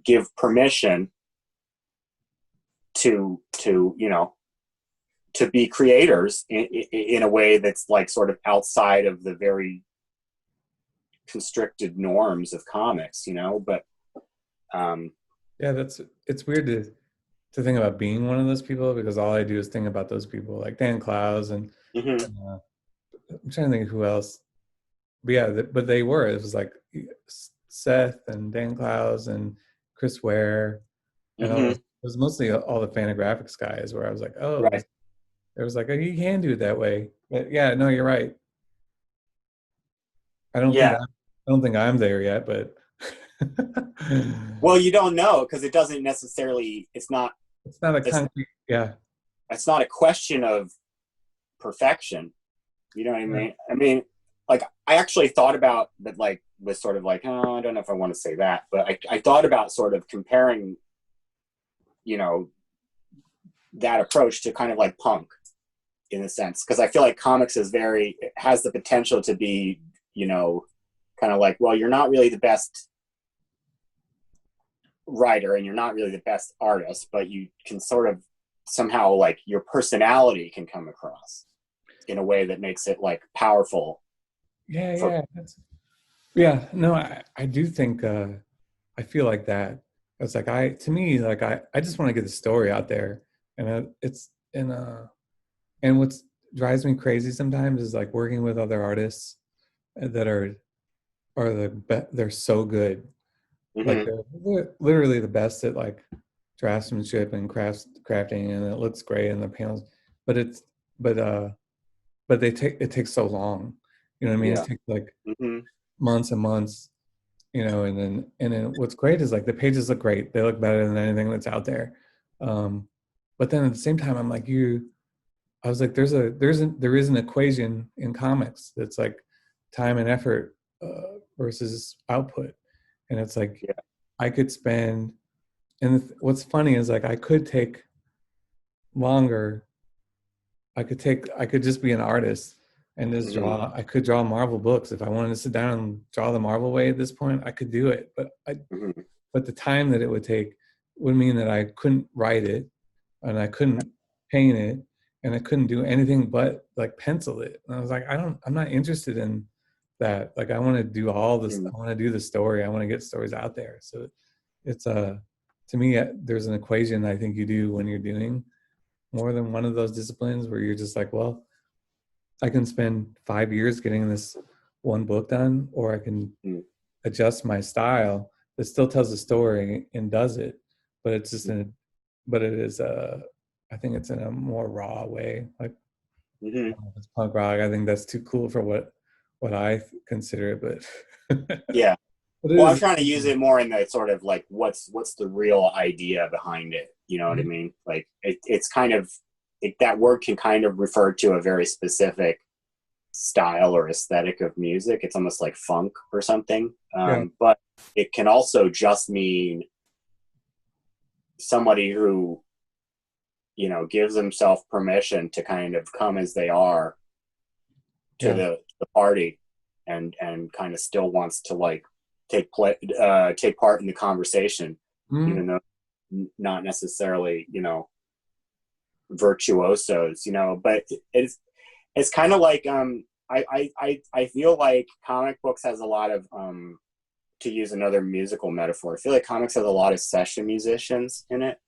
give permission to be creators in a way that's like sort of outside of the very constricted norms of comics, but it's weird to think about being one of those people, because all I do is think about those people like Dan Clowes and I'm trying to think of who else. But yeah, but it was like Seth and Dan Clowes and Chris Ware and all those. It was mostly all the Fantagraphics guys where I was like, it was like, oh, you can do it that way. But yeah, no, you're right. I don't think I'm there yet, but well, you don't know, because it doesn't necessarily. It's not a concrete. Yeah. It's not a question of perfection. You know what I mean? I mean, like I actually thought about, but like was sort of like, oh, I don't know if I want to say that, but I thought about sort of comparing, that approach to kind of like punk, in a sense, because I feel like comics has the potential to be, kind of like, well, you're not really the best writer and you're not really the best artist, but you can sort of somehow like your personality can come across in a way that makes it like powerful. No, I do think I feel like that. It's like I just want to get the story out there, and and what drives me crazy sometimes is like working with other artists that are they're so good. Like they're literally the best at like draftsmanship and crafting, and it looks great in the panels, but it takes so long, you know what I mean? It takes like months and months, and then what's great is like the pages look great, they look better than anything that's out there, but then at the same time I'm like, I was like, there is an equation in comics that's like time and effort versus output, and it's like Yeah. I could spend, and what's funny is like I could take longer. I could just be an artist and just draw. I could draw Marvel books if I wanted to sit down and draw the Marvel way at this point. I could do it, but the time that it would take would mean that I couldn't write it, and I couldn't paint it, and I couldn't do anything but like pencil it. And I was like, I'm not interested in that. Like I want to do all this. I want to do the story. I want to get stories out there. So it's to me, there's an equation I think you do when you're doing more than one of those disciplines where you're just like, well, I can spend 5 years getting this one book done, or I can adjust my style that still tells a story and does it, but it's just but it is I think it's in a more raw way. Like it's punk rock. I think that's too cool for what I consider it, but yeah. but Well, I'm trying to use it more in the sort of like what's the real idea behind it. You know what I mean? Like it's kind of that word can kind of refer to a very specific style or aesthetic of music. It's almost like funk or something. But it can also just mean somebody who, you know, gives himself permission to kind of come as they are to the party and kind of still wants to like take part in the conversation, even though not necessarily, you know, virtuosos, you know. But it's kind of like I feel like comic books has a lot of to use another musical metaphor, I feel like comics has a lot of session musicians in it.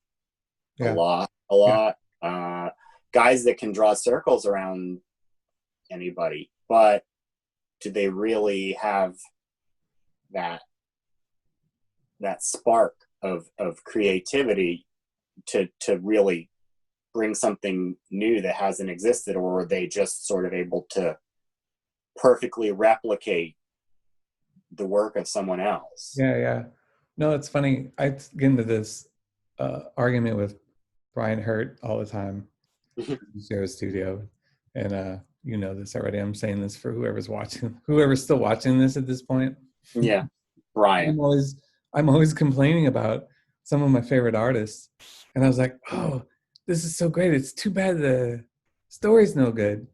A lot guys that can draw circles around anybody, but do they really have that spark of creativity to really bring something new that hasn't existed, or are they just sort of able to perfectly replicate the work of someone else? Yeah. No, it's funny. I get into this argument with Brian Hurt all the time. We share a studio, and you know this already. I'm saying this for whoever's still watching this at this point. Yeah, Brian. I'm always complaining about some of my favorite artists, and I was like, oh, this is so great. It's too bad the story's no good.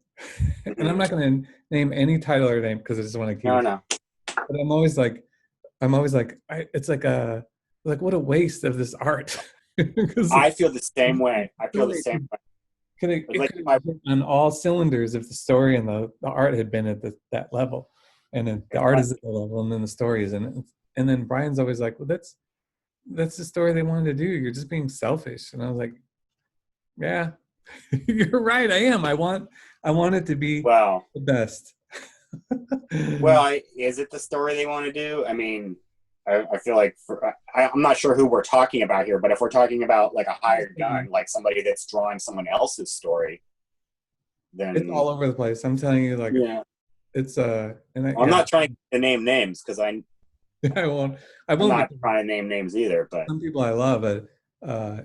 And I'm not going to name any title or name because I just want to keep it. No. But I'm always like, it's like what a waste of this art. I feel the same way. It could have been on all cylinders if the story and the art had been at that level, and then the art is at the level, and then the story is in it. And then Brian's always like, well, that's the story they wanted to do. You're just being selfish. And I was like, yeah, you're right. I am. I want it to be the best. Well, is it the story they want to do? I mean, I feel like I'm not sure who we're talking about here, but if we're talking about like a hired gun, like somebody that's drawing someone else's story, then it's all over the place. I'm telling you, like, it's I'm not trying to name names because I won't. I'm not trying to name names either. But some people I love, but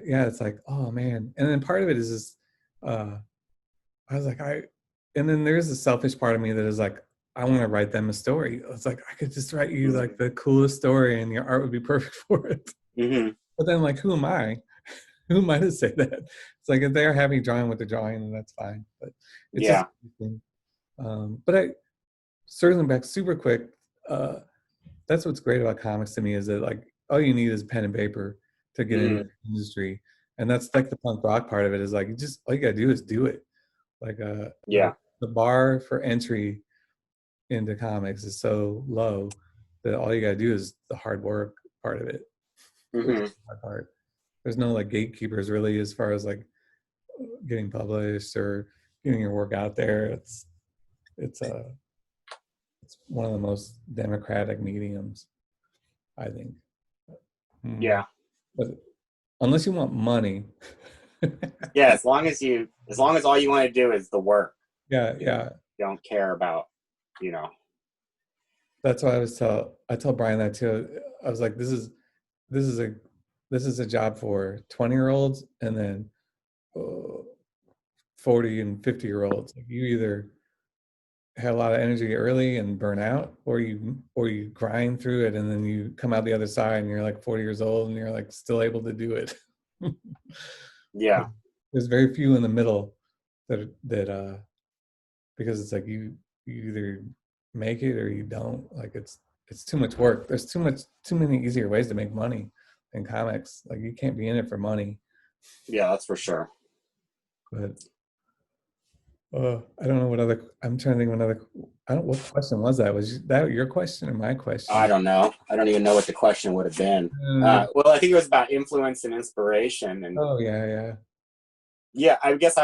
it's like, oh man. And then part of it is just, I was like, and then there's a selfish part of me that is like, I want to write them a story. It's like, I could just write you like the coolest story and your art would be perfect for it. But then like, who am I? Who am I to say that? It's like, if they're happy drawing what they're drawing, then that's fine. But it's just but I circling back super quick, that's what's great about comics to me is that like all you need is pen and paper to get into the industry. And that's like the punk rock part of it is like all you gotta do is do it. Like the bar for entry into comics is so low that all you gotta do is the hard work part of it. There's no like gatekeepers really as far as like getting published or getting your work out there. It's one of the most democratic mediums, I think. But unless you want money. As long as all you want to do is the work. You don't care about, you know. That's why I tell Brian that too. I was like, this is a job for 20-year-olds and then 40 and 50-year-olds. Like you either have a lot of energy early and burn out, or you grind through it and then you come out the other side and you're like 40 years old and you're like still able to do it. Yeah. There's very few in the middle that because it's like you either make it or you don't. Like it's too much work. There's too many easier ways to make money in comics. Like you can't be in it for money. Yeah, that's for sure. But I don't know what other. I'm trying to think of another. I don't. What question was that? Was that your question or my question? I don't know. I don't even know what the question would have been. Well, I think it was about influence and inspiration. And Oh yeah. yeah, I guess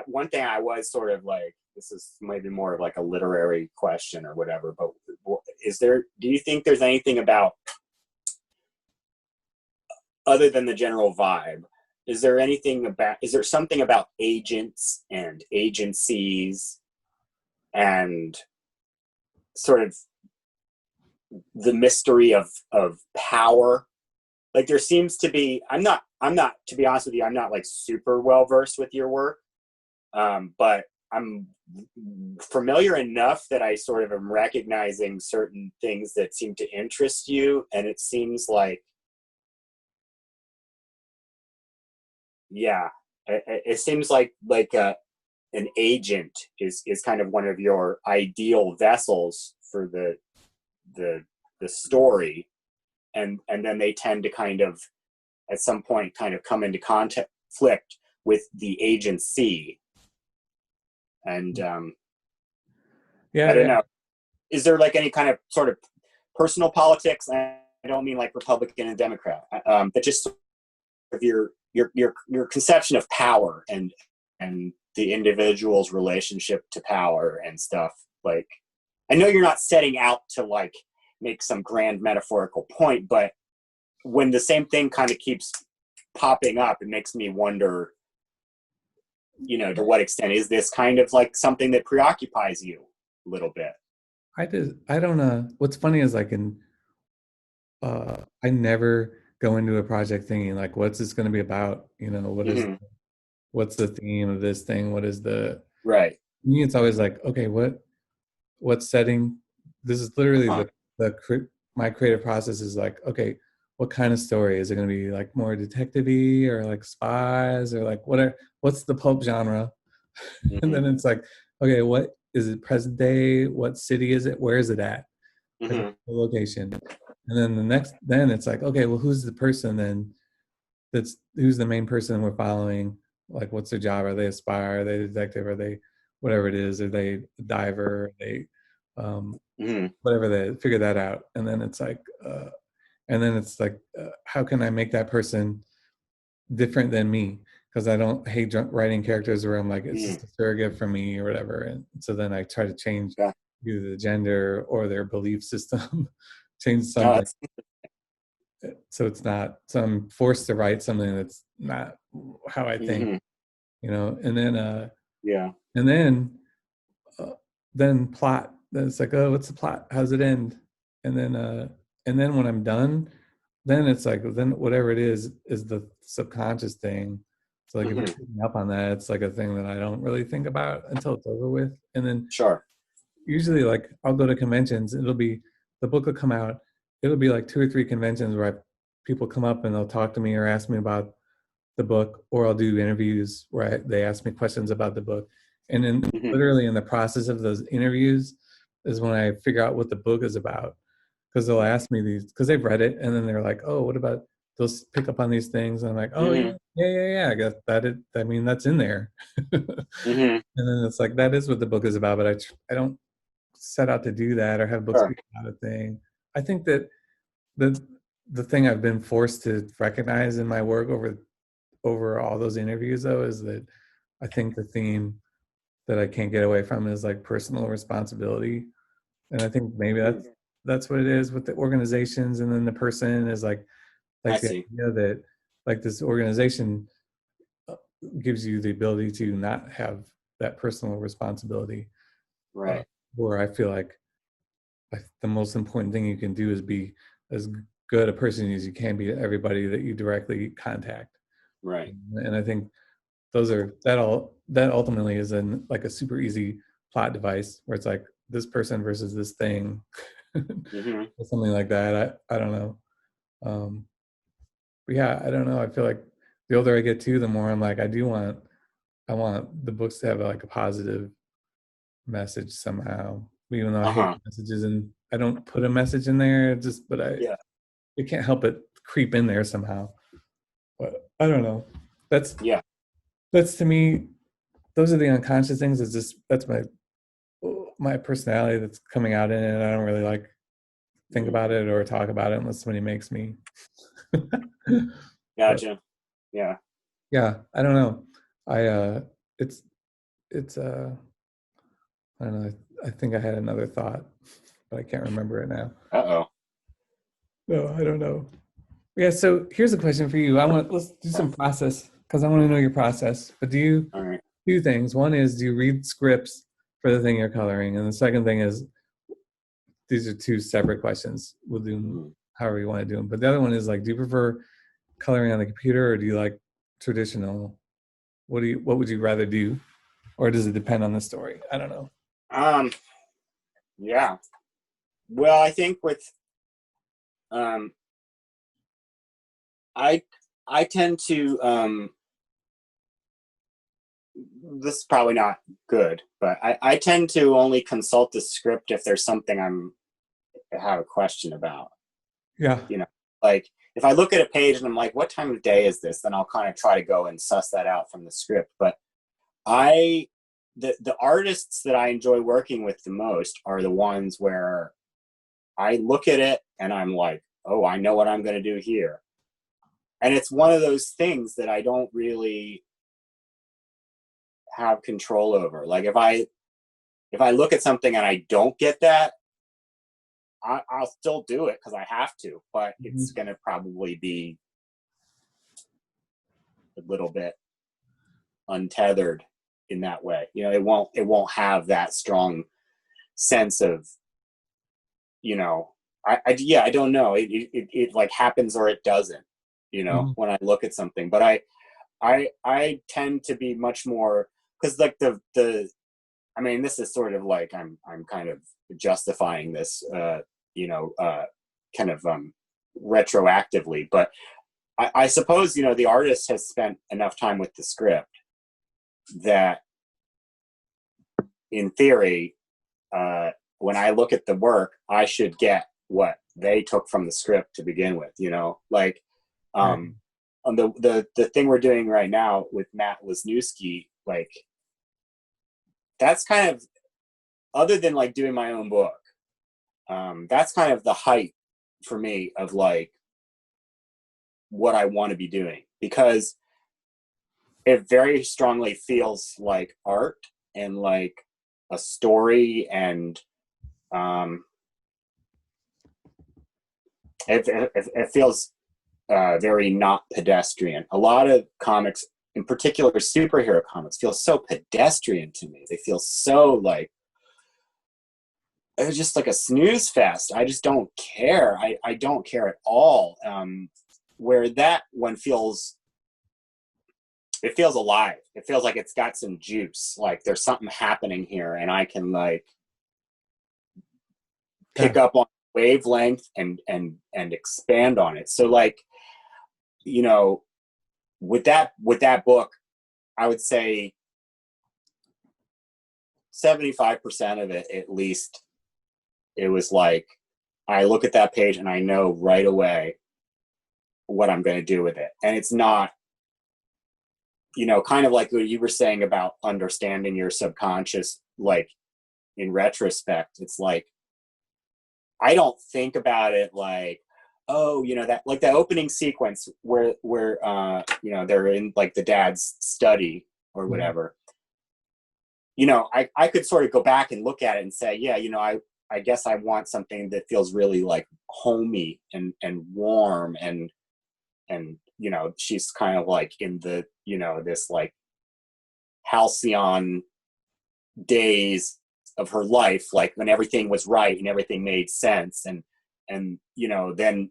one thing I was sort of like, this is maybe more of like a literary question or whatever, but do you think there's anything about, other than the general vibe, is there something about agents and agencies and sort of the mystery of power? Like there seems to be, I'm not, to be honest with you, I'm not like super well versed with your work. But I'm familiar enough that I sort of am recognizing certain things that seem to interest you. And it seems like, yeah, it seems like an agent is kind of one of your ideal vessels for the story. And then they tend to kind of, at some point, kind of come into conflict with the agency. And Yeah. I don't know. Is there like any kind of sort of personal politics? I don't mean like Republican and Democrat, but just sort of your conception of power and the individual's relationship to power and stuff. Like, I know you're not setting out to like make some grand metaphorical point, but when the same thing kind of keeps popping up, it makes me wonder, to what extent is this kind of like something that preoccupies you a little bit? I don't know. What's funny is like I never go into a project thinking like, what's this going to be about? What's the theme of this thing? What is the Right. me? It's always like, okay, what setting? This is literally my creative process is like, okay, what kind of story is it going to be? Like more detective-y or like spies or like what's the pulp genre? And then it's like, okay, what is it? Present day? What city is it? Where is it at? Like the location. And then it's like, okay, well, who's the person then? Who's the main person we're following? Like, what's their job? Are they a spy? Are they a detective? Are they whatever it is? Are they a diver? Are they whatever they figure that out? And then it's like, how can I make that person different than me? Because I don't hate writing characters where I'm like, it's just a surrogate for me or whatever. And so then I try to change either the gender or their belief system, change something. So it's not, so I'm forced to write something that's not how I think, and then, then plot. Then it's like, oh, what's the plot? How's it end? And then when I'm done, then it's like, then whatever it is the subconscious thing. So like if you're picking up on that, it's like a thing that I don't really think about until it's over with. And then usually like I'll go to conventions, the book will come out, it'll be like 2 or 3 conventions where people come up and they'll talk to me or ask me about the book, or I'll do interviews where they ask me questions about the book. And then literally in the process of those interviews is when I figure out what the book is about. Because they'll ask me these, because they've read it, and then they're like, oh, what about, they'll pick up on these things. And I'm like, oh, yeah, I guess that's in there. And then it's like, that is what the book is about, but I don't set out to do that or have books be about a thing. I think that the thing I've been forced to recognize in my work over all those interviews, though, is that I think the theme that I can't get away from is like personal responsibility. And I think maybe that's what it is with the organizations. And then the person is like the idea that like this organization gives you the ability to not have that personal responsibility. Right. Where I feel like the most important thing you can do is be as good a person as you can be to everybody that you directly contact. Right. And I think that ultimately is like a super easy plot device where it's like this person versus this thing, Mm-hmm. or something like that. I don't know. But yeah, I don't know. I feel like the older I get too, the more I'm like, I want the books to have like a positive message somehow, even though I hate Uh-huh. messages and I don't put a message in there, but Yeah. it can't help it creep in there somehow. But I don't know. That's Yeah. that's to me, those are the unconscious things. It's just that's my personality that's coming out in it. I don't really like think Mm-hmm. about it or talk about it unless somebody makes me. But Gotcha. Yeah. yeah, I don't know. I it's it's I don't know. I think I had another thought, but I can't remember it now. Uh-oh. No, I don't know. Yeah, so here's a question for you. Let's do some process because I want to know your process. But do you All right. two things? One is, do you read scripts for the thing you're coloring? And the second thing is, these are two separate questions. We'll do them Mm. however you want to do them. But the other one is like, do you prefer coloring on the computer or do you like traditional? What would you rather do? Or does it depend on the story? I don't know. Um, yeah. Well, I think with um I I tend to this is probably not good, but I tend to only consult the script if there's something I have a question about. Yeah. You know, like if I look at a page and I'm like, what time of day is this? Then I'll kind of try to go and suss that out from the script. But I the artists that I enjoy working with the most are the ones where I look at it and I'm like, oh, I know what I'm going to do here. And it's one of those things that I don't really have control over. Like if I look at something and I don't get that, I'll still do it because I have to, but it's going to probably be a little bit untethered in that way. You know, it won't have that strong sense of, you know, I don't know. It like happens or it doesn't, you know, Mm-hmm. when I look at something, but I tend to be much more, because like I mean, this is sort of like I'm kind of justifying this, you know, kind of retroactively, but I suppose, you know, the artist has spent enough time with the script that, in theory, when I look at the work, I should get what they took from the script to begin with. You know, like Right. on the thing we're doing right now with Matt Wisniewski, like that's kind of, other than like doing my own book, that's kind of the height for me of like what I want to be doing, because it very strongly feels like art and like a story, and um, it feels very not pedestrian. A lot of comics, in particular superhero comics, feel so pedestrian to me. They feel so like, it's just like a snooze fest. I just don't care. I don't care at all. Where that one feels, it feels alive. It feels like it's got some juice. Like there's something happening here, and I can like Yeah. pick up on wavelength and expand on it. So like, you know, with that book, I would say 75% of it, at least, it was like, I look at that page and I know right away what I'm going to do with it. And it's not, you know, kind of like what you were saying about understanding your subconscious, like in retrospect, it's like, I don't think about it like, oh, you know, that like that opening sequence where you know, they're in like the dad's study or Mhm. whatever. You know, I could sort of go back and look at it and say, yeah, you know, I guess I want something that feels really like homey and warm, and you know, she's kind of like in the, you know, this like halcyon days of her life, like when everything was right and everything made sense, and you know, then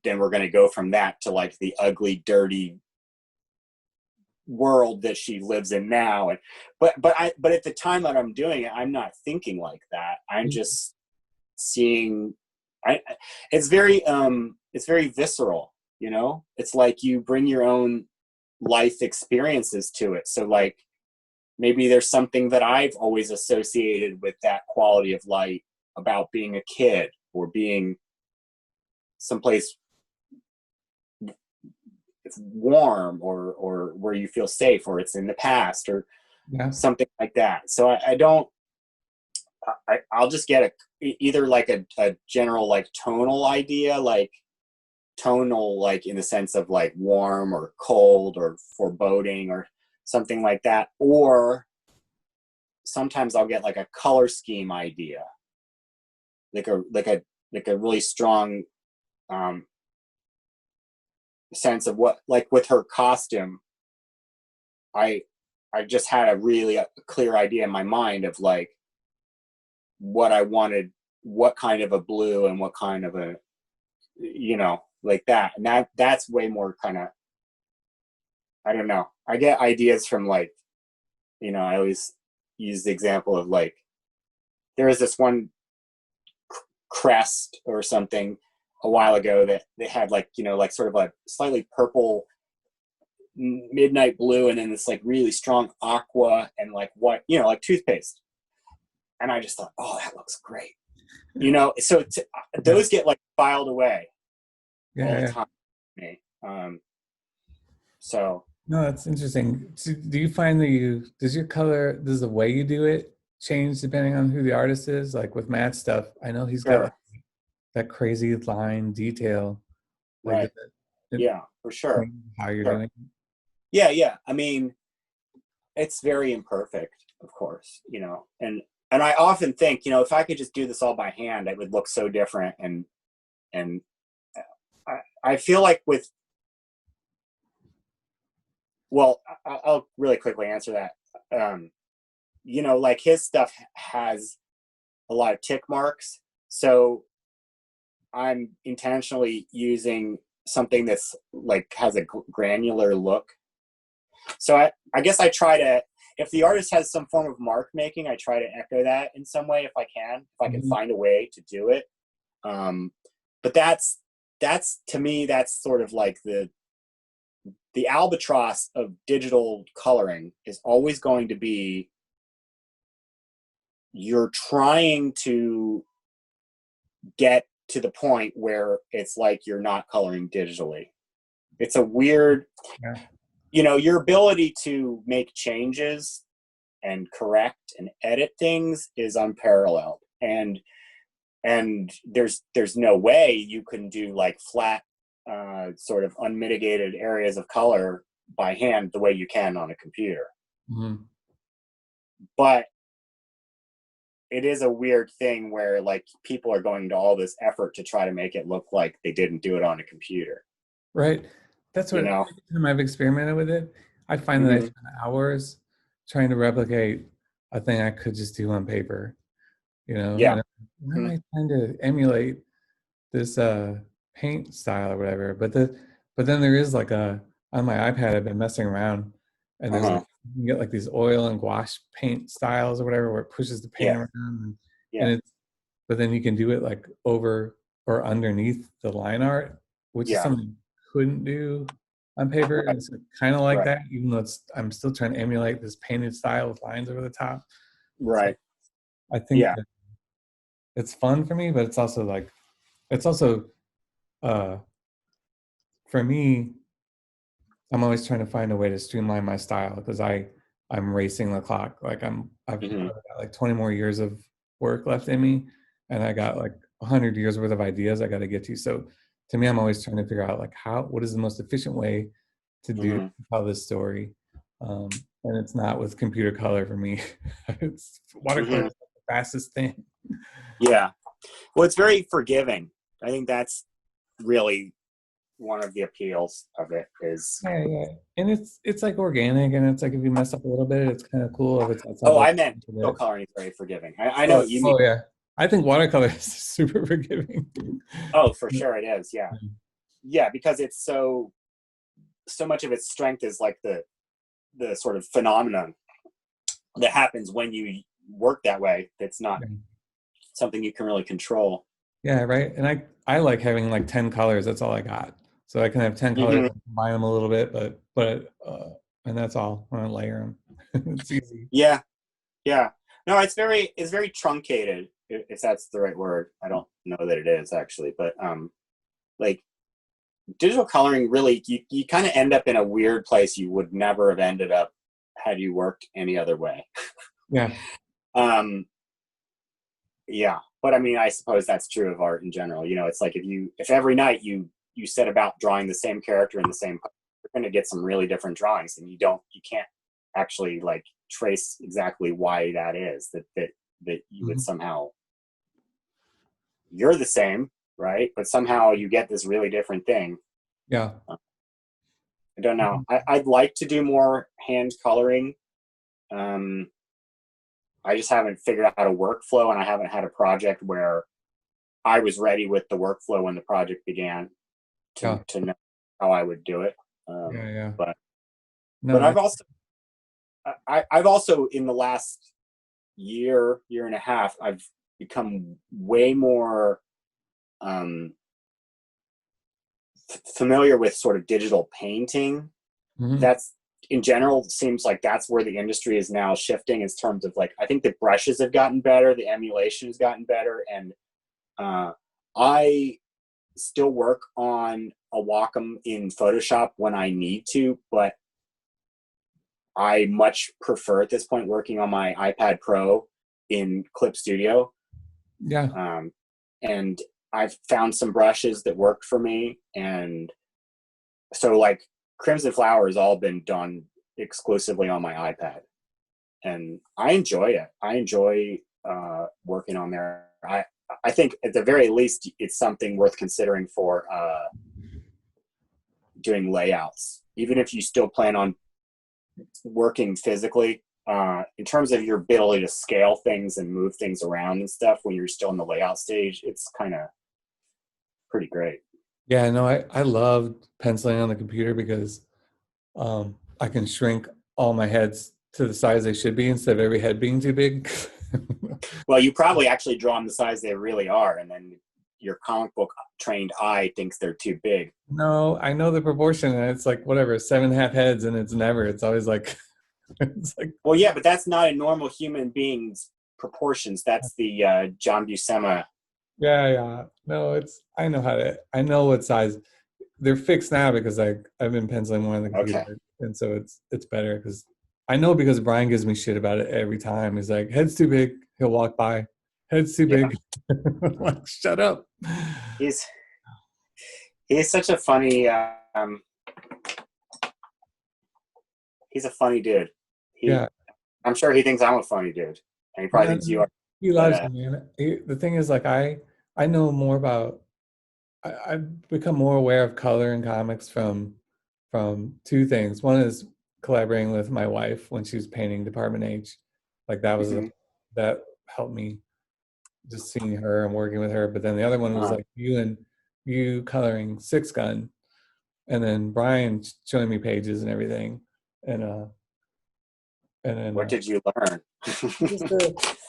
we're going to go from that to like the ugly, dirty world that she lives in now. And but at the time that I'm doing it, I'm not thinking like that. I'm just seeing. It's very visceral, you know. It's like you bring your own life experiences to it. So like maybe there's something that I've always associated with that quality of light about being a kid or being someplace it's warm or where you feel safe, or it's in the past or something like that. So I'll just get either like a general like tonal idea, like tonal, like in the sense of like warm or cold or foreboding or something like that. Or sometimes I'll get like a color scheme idea, like a really strong sense of what, like with her costume, I just had a really clear idea in my mind of like what I wanted, what kind of a blue and what kind of a, you know, like that. And that's way more kind of, I don't know. I get ideas from like, you know, I always use the example of like, there was this one crest or something a while ago that they had like, you know, like sort of a slightly purple midnight blue and then this like really strong aqua and like what, you know, like toothpaste. And I just thought, oh, that looks great. You know, so those get like filed away all the time. So. No, that's interesting. So do you find that does the way you do it change depending on who the artist is? Like with Matt's stuff, I know he's got like that crazy line detail. Like right. Yeah, for sure. How you're doing it. Yeah. I mean, it's very imperfect, of course, you know, and I often think, you know, if I could just do this all by hand, it would look so different. And I feel like well, I'll really quickly answer that. You know, like his stuff has a lot of tick marks. So I'm intentionally using something that's like has a granular look. So I guess I try to, if the artist has some form of mark making, I try to echo that in some way if I can find a way to do it. But that's to me, that's sort of like the albatross of digital coloring is always going to be you're trying to get to the point where it's like you're not coloring digitally. It's a weird, you know, your ability to make changes and correct and edit things is unparalleled. And there's no way you can do like flat, sort of unmitigated areas of color by hand the way you can on a computer. Mm-hmm. But it is a weird thing where like people are going to all this effort to try to make it look like they didn't do it on a computer. Right. That's what, every time I've experimented with it, I find that I spend hours trying to replicate a thing I could just do on paper, you know? Yeah. Why am I trying to emulate this paint style or whatever? But then there is like on my iPad, I've been messing around and there's like, you can get like these oil and gouache paint styles or whatever where it pushes the paint around and but then you can do it like over or underneath the line art, which is something I couldn't do on paper. And it's kind of like that, even though I'm still trying to emulate this painted style with lines over the top. Right. So I think that it's fun for me, but it's also for me, I'm always trying to find a way to streamline my style because I'm racing the clock. Like I've got like 20 more years of work left in me, and I got like 100 years worth of ideas I got to get to. So to me, I'm always trying to figure out like what is the most efficient way to tell this story, and it's not with computer color for me. It's watercolor is the fastest thing. Yeah, well, it's very forgiving. I think that's really one of the appeals of it is and it's like organic, and it's like if you mess up a little bit, it's kind of cool. If it's I meant digital coloring is very forgiving. I know what you mean. Oh yeah, I think watercolor is super forgiving. Oh, for sure it is. Yeah, because it's so much of its strength is like the the sort of phenomenon that happens when you work that way. That's not something you can really control. Yeah, right. And I like having like 10 colors. That's all I got. So I can have 10 colors and combine them a little bit, but and that's all. I don't layer them. It's easy. Yeah. No, it's very truncated, if that's the right word. I don't know that it is actually, but like digital coloring really, you kind of end up in a weird place you would never have ended up had you worked any other way. Yeah. Yeah, but I mean, I suppose that's true of art in general. You know, it's like if every night you set about drawing the same character in the same, you're going to get some really different drawings, and you can't actually like trace exactly why that is. That you would somehow, you're the same, right? But somehow you get this really different thing. Yeah. I don't know. I'd like to do more hand coloring. I just haven't figured out a workflow, and I haven't had a project where I was ready with the workflow when the project began to know how I would do it. But I've also in the last year and a half, I've become way more familiar with sort of digital painting. That's in general seems like that's where the industry is now shifting in terms of like, I think the brushes have gotten better, the emulation has gotten better, and I still work on a Wacom in Photoshop when I need to, but I much prefer at this point working on my iPad Pro in Clip Studio. Yeah. And I've found some brushes that worked for me, and so like Crimson Flower has all been done exclusively on my iPad, and I enjoy it. I enjoy working on there. I think at the very least it's something worth considering for doing layouts, even if you still plan on working physically. In terms of your ability to scale things and move things around and stuff when you're still in the layout stage, it's kind of pretty great. Yeah, no, I love penciling on the computer because I can shrink all my heads to the size they should be instead of every head being too big. Well, you probably actually draw them the size they really are, and then your comic book trained eye thinks they're too big. No, I know the proportion, and it's like whatever, 7.5 heads, and it's always like, it's like. Well, yeah, but that's not a normal human being's proportions. That's the John Buscema. Yeah. No, I know what size. They're fixed now because I've been penciling more on the computer, and so it's better because I know because Brian gives me shit about it every time. He's like, head's too big. He'll walk by. Head's too big. I'm like, shut up. He's such a funny. He's a funny dude. I'm sure he thinks I'm a funny dude, and he probably thinks you are. He loves me, man. The thing is, like, I know more about. I've become more aware of color in comics from two things. One is collaborating with my wife when she was painting Department H. Like that was that helped me, just seeing her and working with her. But then the other one was like you coloring Six Gun, and then Brian showing me pages and everything. And then what did you learn?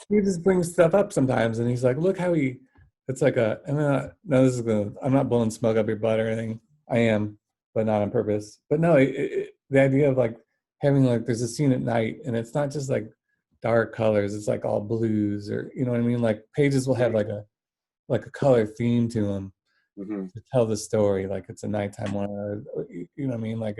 he just brings stuff up sometimes, and he's like, "Look how he." It's like I'm not blowing smoke up your butt or anything. I am, but not on purpose. But no, the idea of like having like there's a scene at night, and it's not just like dark colors. It's like all blues, or you know what I mean. Like pages will have like a color theme to them to tell the story. Like it's a nighttime one, or you know what I mean. Like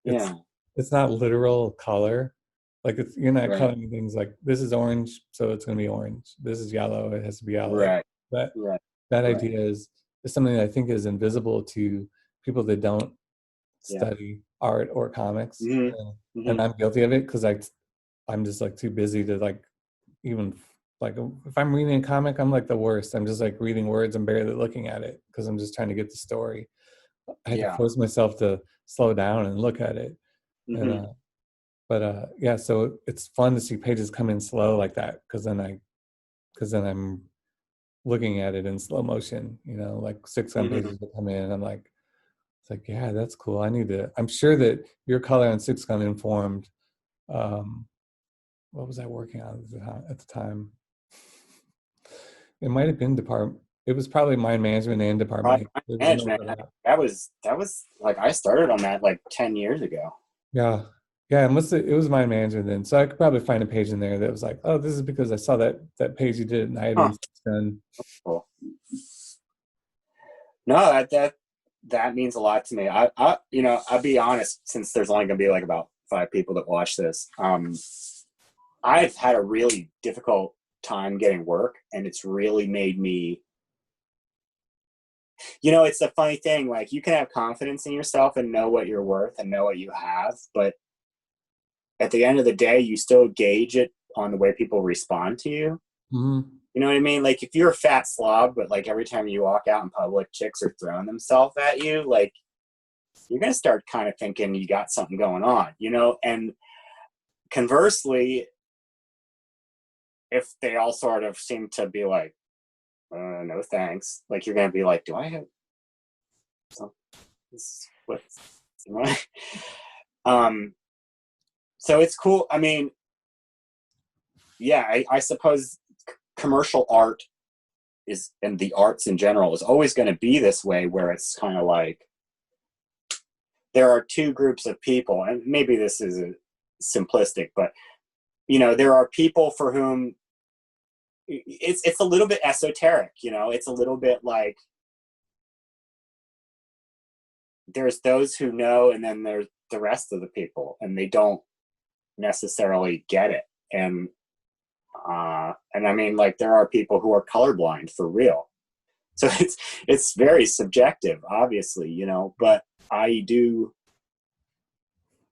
it's not literal color. Like you're not coloring things like this is orange, so it's going to be orange. This is yellow, it has to be yellow. Right. That idea is something that I think is invisible to people that don't study art or comics, and I'm guilty of it because I'm just like too busy to like even like if I'm reading a comic, I'm like the worst. I'm just like reading words and barely looking at it because I'm just trying to get the story. I had to force myself to slow down and look at it. So it's fun to see pages come in slow like that because then I'm looking at it in slow motion, you know, like 6 pages will come in and I'm like, it's like, yeah, that's cool. I'm sure that your color on Six Gun informed What was I working on at the time? It might have been department. It was probably mind management and department. Product There was no management. overlap. That was like I started on that like 10 years ago. Yeah. Yeah, it was mind management then. So I could probably find a page in there that was like, oh, this is because I saw that page you did at night Huh. and done. Cool. No, that means a lot to me. I you know, I'll be honest, since there's only gonna be like about 5 people that watch this. I've had a really difficult time getting work, and it's really made me, you know, it's a funny thing. Like, you can have confidence in yourself and know what you're worth and know what you have, but at the end of the day, you still gauge it on the way people respond to you. Mm-hmm. You know what I mean? Like, if you're a fat slob, but like every time you walk out in public, chicks are throwing themselves at you, like, you're going to start kind of thinking you got something going on, you know? And conversely, if they all sort of seem to be like, no thanks, like, you're going to be like, do I have some, what, you know? So it's cool. I mean, yeah, I suppose commercial art is, and the arts in general, is always going to be this way, where it's kind of like there are 2 groups of people, and maybe this is simplistic, but you know, there are people for whom it's a little bit esoteric, you know, it's a little bit like there's those who know, and then there's the rest of the people, and they don't necessarily get it. And I mean, like, there are people who are colorblind for real. So it's very subjective, obviously, you know, but I do.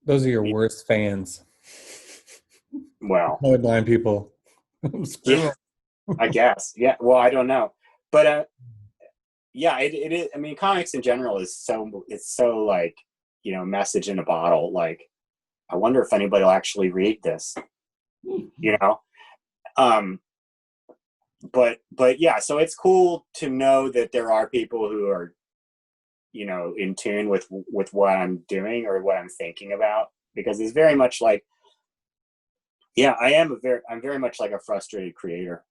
Those are your worst fans. Well, Colorblind people. yeah, I guess. Yeah. Well, I don't know. But yeah, it is. I mean, comics in general it's so like, you know, message in a bottle. Like, I wonder if anybody will actually read this, you know? But yeah, so it's cool to know that there are people who are, you know, in tune with what I'm doing or what I'm thinking about, because it's very much like, yeah, I'm very much like a frustrated creator,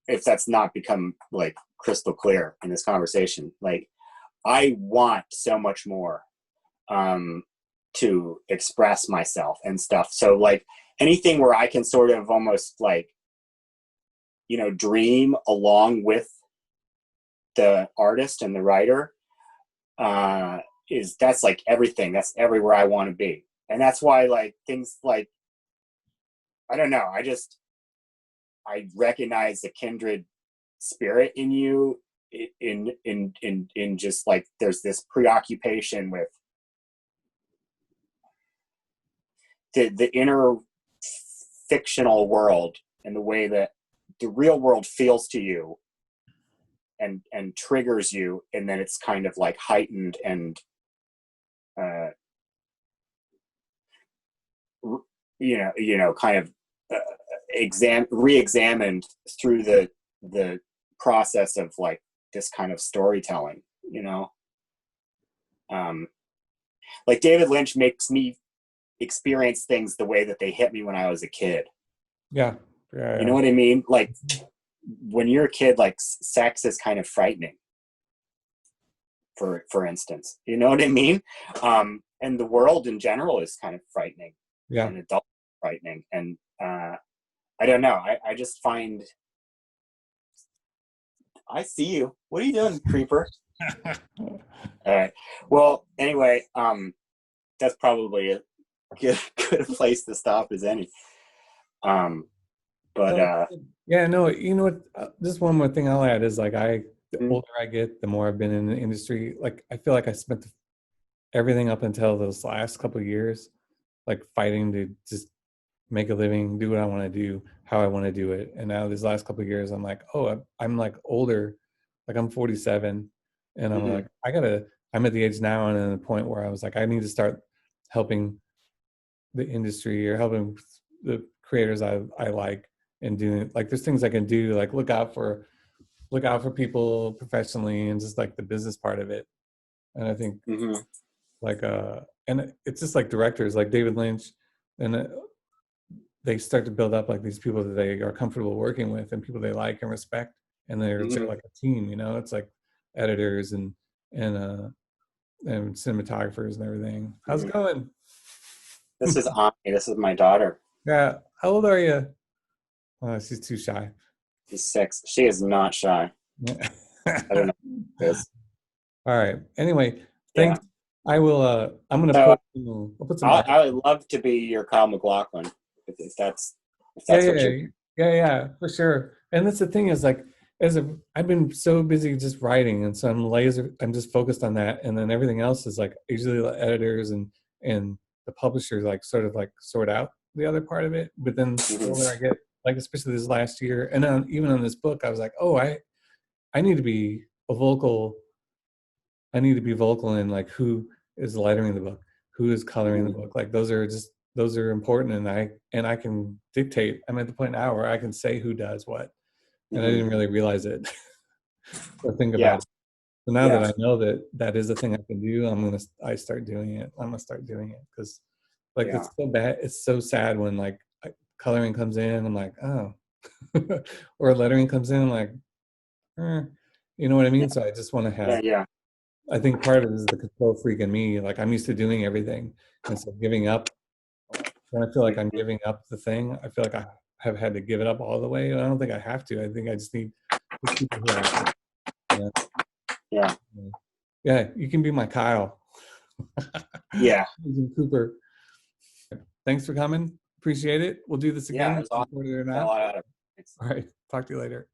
if that's not become like crystal clear in this conversation. Like, I want so much more to express myself and stuff. So like anything where I can sort of almost like, you know, dream along with the artist and the writer, that's like everything. That's everywhere I want to be. And that's why, like, things like, I don't know, I recognize the kindred spirit in you, in just like, there's this preoccupation with the inner fictional world and the way that the real world feels to you and triggers you, and then it's kind of like heightened and you know kind of re-examined through the process of like this kind of storytelling, you know. Like, David Lynch makes me experience things the way that they hit me when I was a kid. Yeah. You know what I mean? Like, when you're a kid, like, sex is kind of frightening, for instance. You know what I mean? And the world in general is kind of frightening. Yeah. And adult frightening. And I don't know. I just find. I see you. What are you doing, creeper? All right. Well, anyway, that's probably a good place to stop as any. But yeah, no, you know what? Just one more thing I'll add is like, the older I get, the more I've been in the industry. Like, I feel like I spent everything up until those last couple of years, like, fighting to just make a living, do what I want to do, how I want to do it. And now these last couple of years, I'm like, oh, I'm like older, like I'm 47, and I'm like, I'm at the age now and at the point where I was like, I need to start helping the industry or helping the creators I like, and doing, like, there's things I can do, like look out for people professionally and just like the business part of it. And I think like and it's just like directors like David Lynch and they start to build up like these people that they are comfortable working with and people they like and respect, and they're sort of like a team, you know. It's like editors and cinematographers and everything. How's it going? This is Ani. This is my daughter. Yeah. How old are you? Oh, she's too shy. She's 6. She is not shy. I don't know what it is. All right. Anyway, thanks. I will. I'm gonna So, I'll put some. I would love to be your Kyle McLaughlin if that's Yeah, what you're. for sure. And that's the thing is like, I've been so busy just writing, and so I'm just focused on that, and then everything else is like usually the editors and the publishers like sort out the other part of it. But then the older I get, like especially this last year, and then even on this book, I was like, oh, I need to be a vocal. I need to be vocal in like who is lettering the book, who is coloring the book. Like those are important, and I can dictate. I'm at the point now where I can say who does what, and I didn't really realize it or think about it. So now that I know that is a thing I can do, I start doing it. I'm gonna start doing it because like it's so bad. It's so sad when like coloring comes in. I'm like, oh, or lettering comes in. I'm like, you know what I mean? So I just want to have. I think part of it is the control freak in me. Like I'm used to doing everything, and so giving up. When I feel like I'm giving up the thing, I feel like I have had to give it up all the way. I don't think I have to. I think I just need the people who are. Yeah. You can be my Kyle. Yeah. Cooper. Thanks for coming. Appreciate it. We'll do this again. Yeah, it was awesome. All right. Talk to you later.